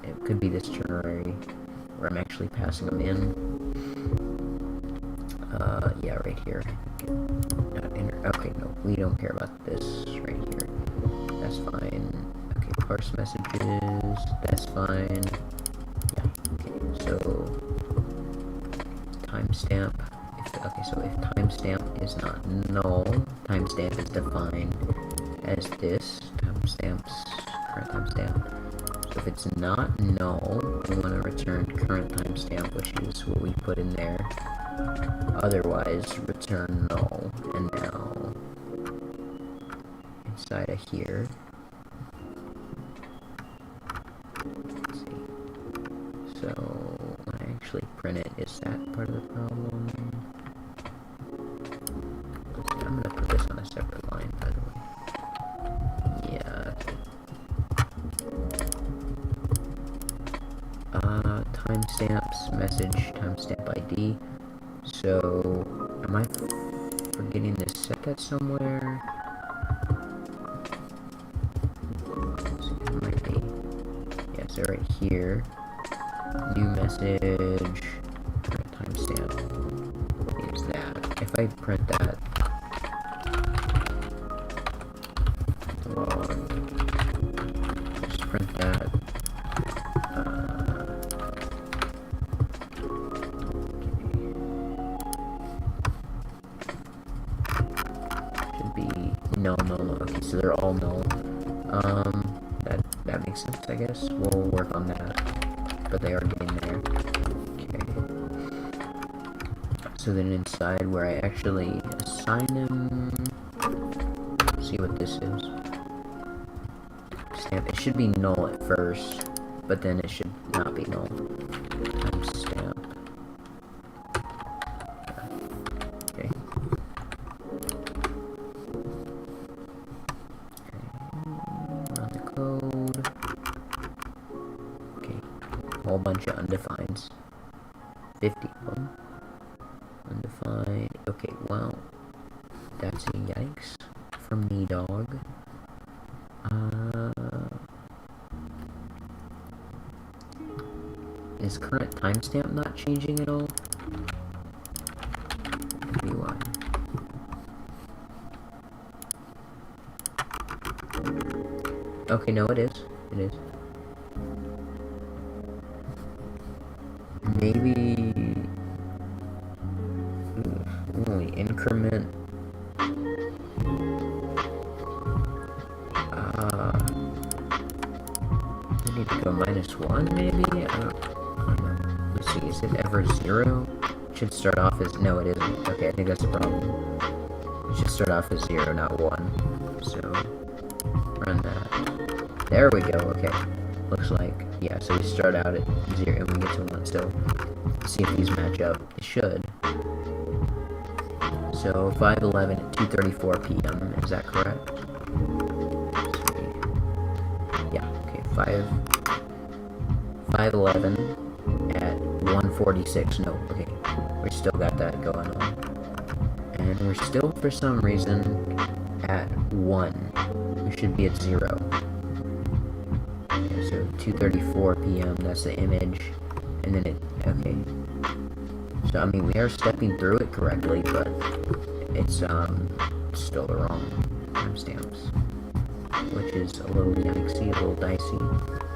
it could be this ternary where I'm actually passing them in. Yeah, right here. Not okay, no, we don't care about this right here. That's fine. Okay, parse messages, that's fine. Yeah, okay, so timestamp. Okay, so if timestamp is not null, timestamp is defined as this. Timestamps, current timestamp. So if it's not null, we want to return current timestamp, which is what we put in there. Otherwise, return null. And now, inside of here, let's see. So when I actually print it, is that part of the problem? Let's see, I'm gonna put this on a separate line, by the way. Yeah. timestamps, message, timestamp ID. So, am I forgetting to set that somewhere? It might be. Yeah, so right here, new message, timestamp is that. If I print that, just print that. Should be no. Okay, so they're all null. That makes sense, I guess. We'll work on that, but they are getting there. Okay. So then inside where I actually assign them, see what this is. Stamp. It should be null at first, but then it should not be null. Timestamp. Okay. Run the code. Okay. Whole bunch of undefines. 50 of them. Undefined. Okay, well, that's a yikes from me, dog. Is current timestamp not changing at all? Maybe why. Okay, no, it is. It is. Maybe only increment. We need to go -1, maybe. I don't know. Let's see. Is it ever 0? It should start off as no. It isn't. Okay, I think that's the problem. It should start off as 0, not 1. So run that. There we go. Okay. Looks like, yeah, so we start out at 0 and we get to 1, so let's see if these match up. They should. So 5:11 at 2:34 p.m., is that correct? Yeah, okay, 5:11 at 1:46, no, okay, we still got that going on. And we're still, for some reason, at 1. We should be at 0. So 2:34 p.m. That's the image, and then it. Okay. So I mean, we are stepping through it correctly, but it's still the wrong timestamps, which is a little yikesy, a little dicey.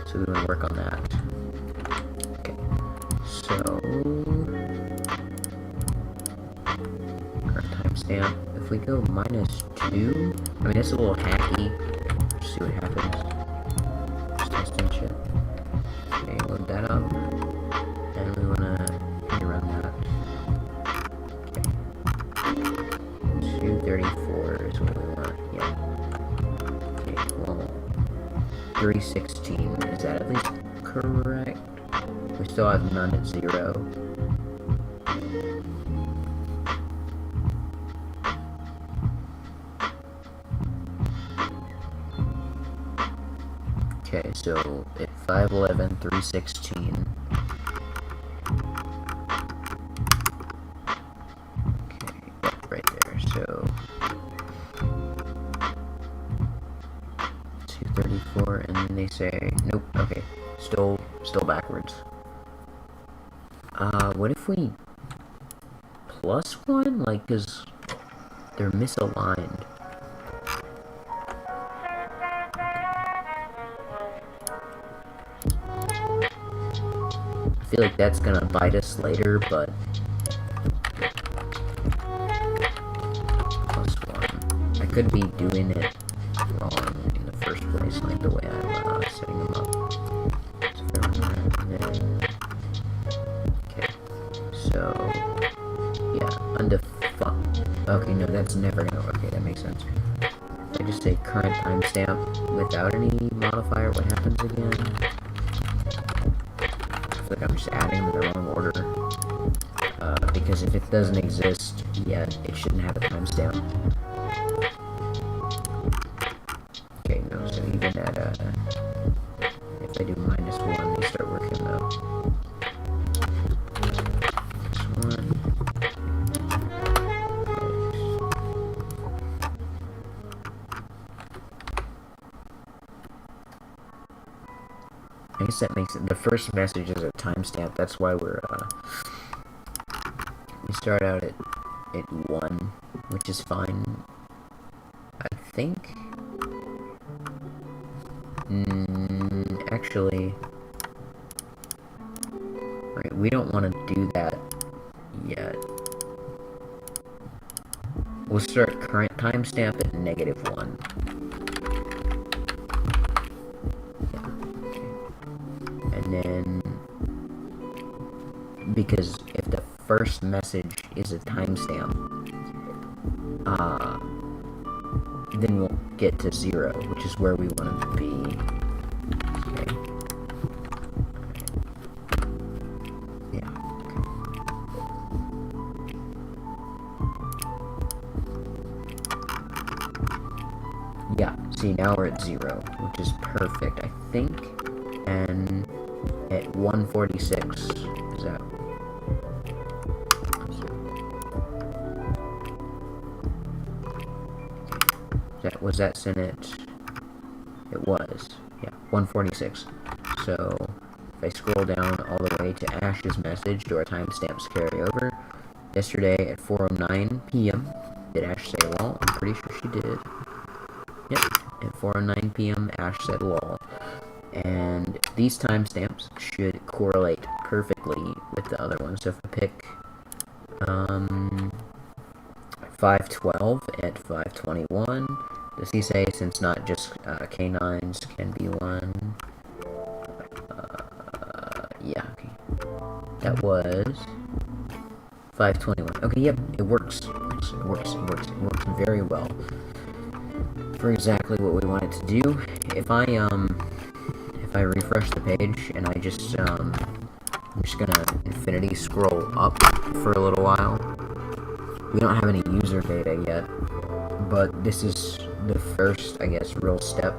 So we want to work on that. Okay. So current timestamp. If we go -2, I mean it's a little hacky. Just see what happens. Shit. Okay, load that up, and we wanna run that. Okay. 2:34 is what we want. Yeah. Okay. Well, 3:16 is that at least correct? We still have none at 0. Okay, so at 5:11, 3:16. Okay, yep, right there. So 2:34, and then they say nope. Okay, still backwards. What if we +1? Like, 'cause they're misaligned. I feel like that's gonna bite us later, but +1. I could be doing it wrong in the first place, like the way I'm setting them up. Okay, so yeah, undefined. Okay, no, that's never gonna. Okay, that makes sense. If I just say current timestamp without any modifier, what happens again? Like I'm just adding the wrong order, because if it doesn't exist yet, it shouldn't have a timestamp. Okay, no, so even at if I do -1, they start working up. I guess that makes it, the first message is a timestamp. That's why we start out at 1, which is fine, I think. Actually, right, we don't want to do that yet. We'll start current timestamp at -1. Yeah, okay. And then, because if the first message is a timestamp, then we'll get to 0, which is where we want to be. Okay. Yeah. Okay. Yeah. See, now we're at 0, which is perfect, I think. And at 1:46, is that? Was that sent it? It was. Yeah, 1:46. So, if I scroll down all the way to Ash's message, do our timestamps carry over? Yesterday at 4:09 p.m. Did Ash say lol? I'm pretty sure she did. Yep, at 4:09 p.m. Ash said lol. And these timestamps should correlate perfectly with the other ones. So if I pick 5:12 at 5:21, does he say, since not just canines can be 1? Yeah, okay. That was 5:21. Okay, yep, it works. It works very well for exactly what we want it to do. If I refresh the page and I just I'm just gonna infinity scroll up for a little while. We don't have any user data yet, but this is the first, I guess, real step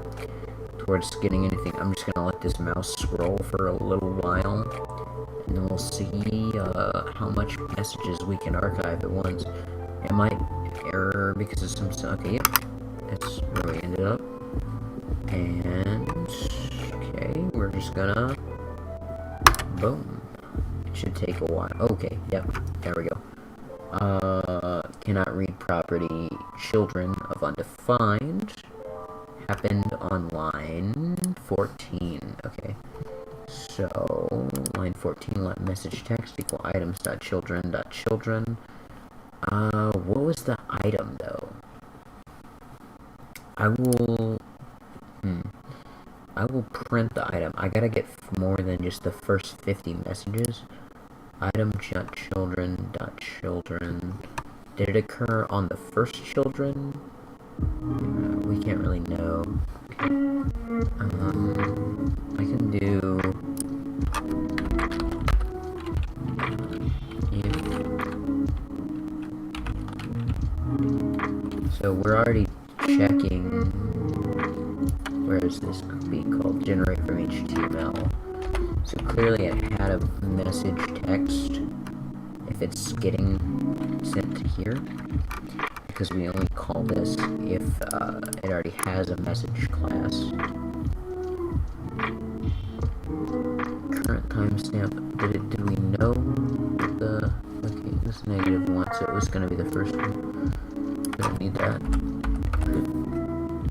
towards getting anything. I'm just gonna let this mouse scroll for a little while, and then we'll see how much messages we can archive at once. It might error because of some stuff. Okay, yep, that's where we ended up. And okay, we're just gonna boom. It should take a while. Okay, yep, there we go. Cannot read property children of undefined. Happened on line 14. Okay. So, line 14, let message text equal items.children.children. What was the item, though? I will print the item. I gotta get more than just the first 50 messages. Item.children.children. Did it occur on the first children? We can't really know. I can do so we're already checking. Where is this be called? Generate from HTML. So clearly it had a message text if it's getting sent to here, because we only call this if it already has a message class. Current timestamp. Did we know the? Okay, this -1, so it was gonna be the first one. We don't need that.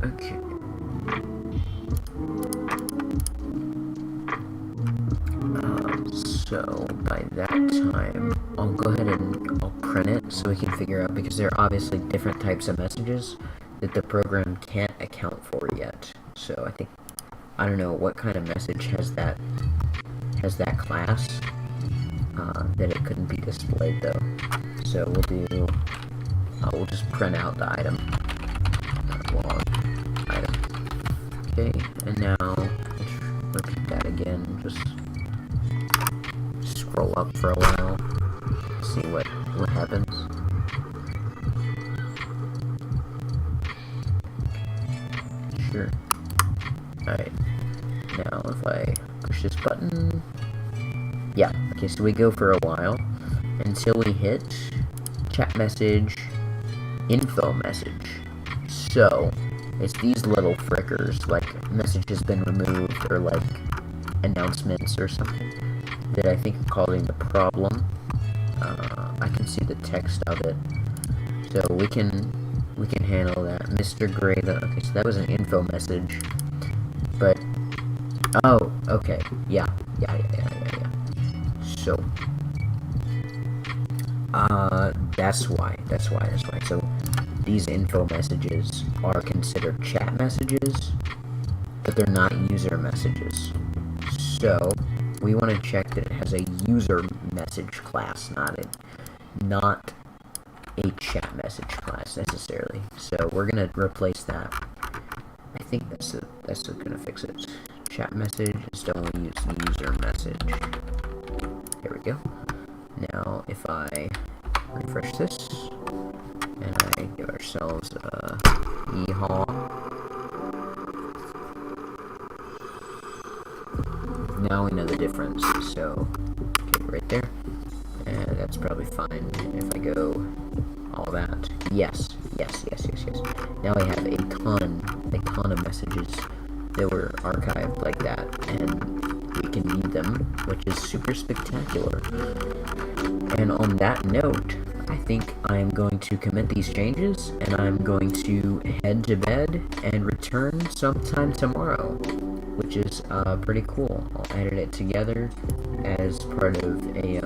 Okay. So by that time, I'll go ahead and I'll print it so we can figure out, because there are obviously different types of messages that the program can't account for yet. So I don't know what kind of message has that class that it couldn't be displayed though. So we'll just print out the item. Log item. Okay, and now let's repeat that again. Just scroll up for a while, see what happens. Sure. Alright. Now if I push this button, yeah. Okay, so we go for a while until we hit chat message, info message. So it's these little frickers, like message has been removed, or like announcements or something that I think are causing the problem. I can see the text of it, so we can handle that. Mr. Gray, okay, so that was an info message, but oh, okay, yeah. So that's why. So these info messages are considered chat messages, but they're not user messages. So we want to check that it has a user message class, not a chat message class necessarily. So we're gonna replace that. I think that's gonna fix it. Chat message instead we use user message. There we go. Now if I refresh this and I give ourselves a yeehaw. Now we know the difference, so okay, right there, and that's probably fine. If I go all that, yes. Now we have a ton of messages that were archived like that, and we can read them, which is super spectacular. And on that note, I think I'm going to commit these changes, and I'm going to head to bed and return sometime tomorrow, which is pretty cool. I'll edit it together as part of a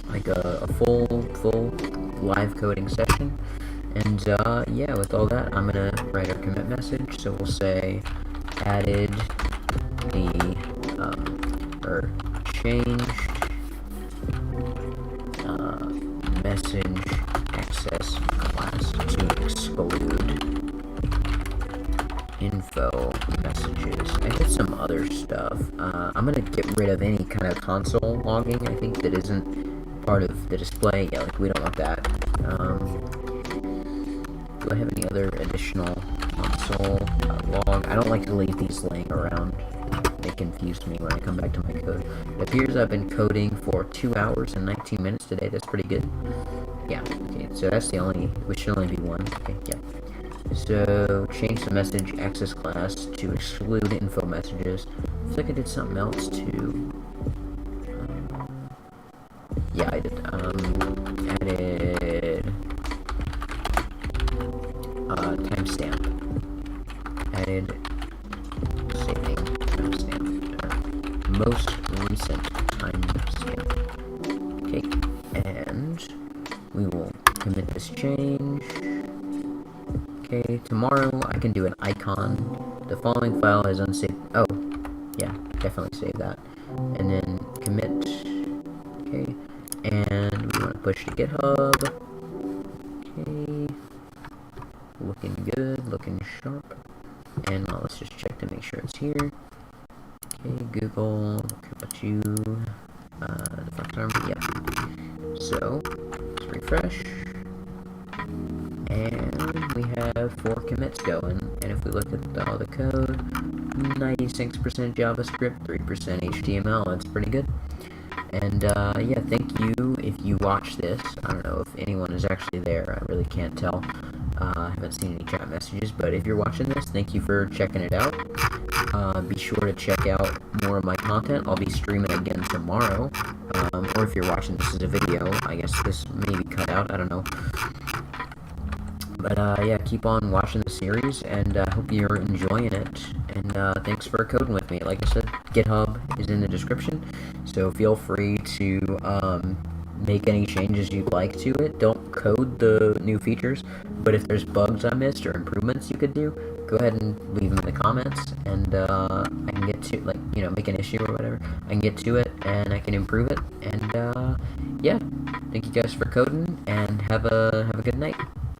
like a full live coding session. And yeah, with all that, I'm gonna write our commit message. So we'll say added the or changed message access class to exclude info messages. I did some other stuff. I'm gonna get rid of any kind of console logging, I think, that isn't part of the display. Yeah, like we don't want that. Do I have any other additional console log? I don't like to leave these laying around. They confuse me when I come back to my code. It appears I've been coding for 2 hours and 19 minutes today. That's pretty good. Yeah, okay, so that's the only, which should only be one. Okay, yeah. So, change the message access class to exclude info messages. I feel like I did something else too. Yeah, I did. Added timestamp. Added saving timestamp. Most recent timestamp. Okay, and we will commit this change. Okay, tomorrow I can do an icon. The following file is unsaved. Oh, yeah, definitely save that. And then commit. Okay, and we want to push to GitHub. Okay, looking good, looking sharp. And let's just check to make sure it's here. Okay, Google. Okay, what you? The Fox Army. Yeah. So let's refresh. And we have 4 commits going, and if we look at all the code, 96% JavaScript, 3% HTML, that's pretty good. And yeah, thank you if you watch this. I don't know if anyone is actually there, I really can't tell. I haven't seen any chat messages, but if you're watching this, thank you for checking it out. Be sure to check out more of my content. I'll be streaming again tomorrow, or if you're watching this as a video, I guess this may be cut out, I don't know. But yeah, keep on watching the series, and hope you're enjoying it. And thanks for coding with me. Like I said, GitHub is in the description, so feel free to make any changes you'd like to it. Don't code the new features, but if there's bugs I missed or improvements you could do, go ahead and leave them in the comments, and I can get to, like, you know, make an issue or whatever. I can get to it, and I can improve it. And yeah, thank you guys for coding, and have a good night.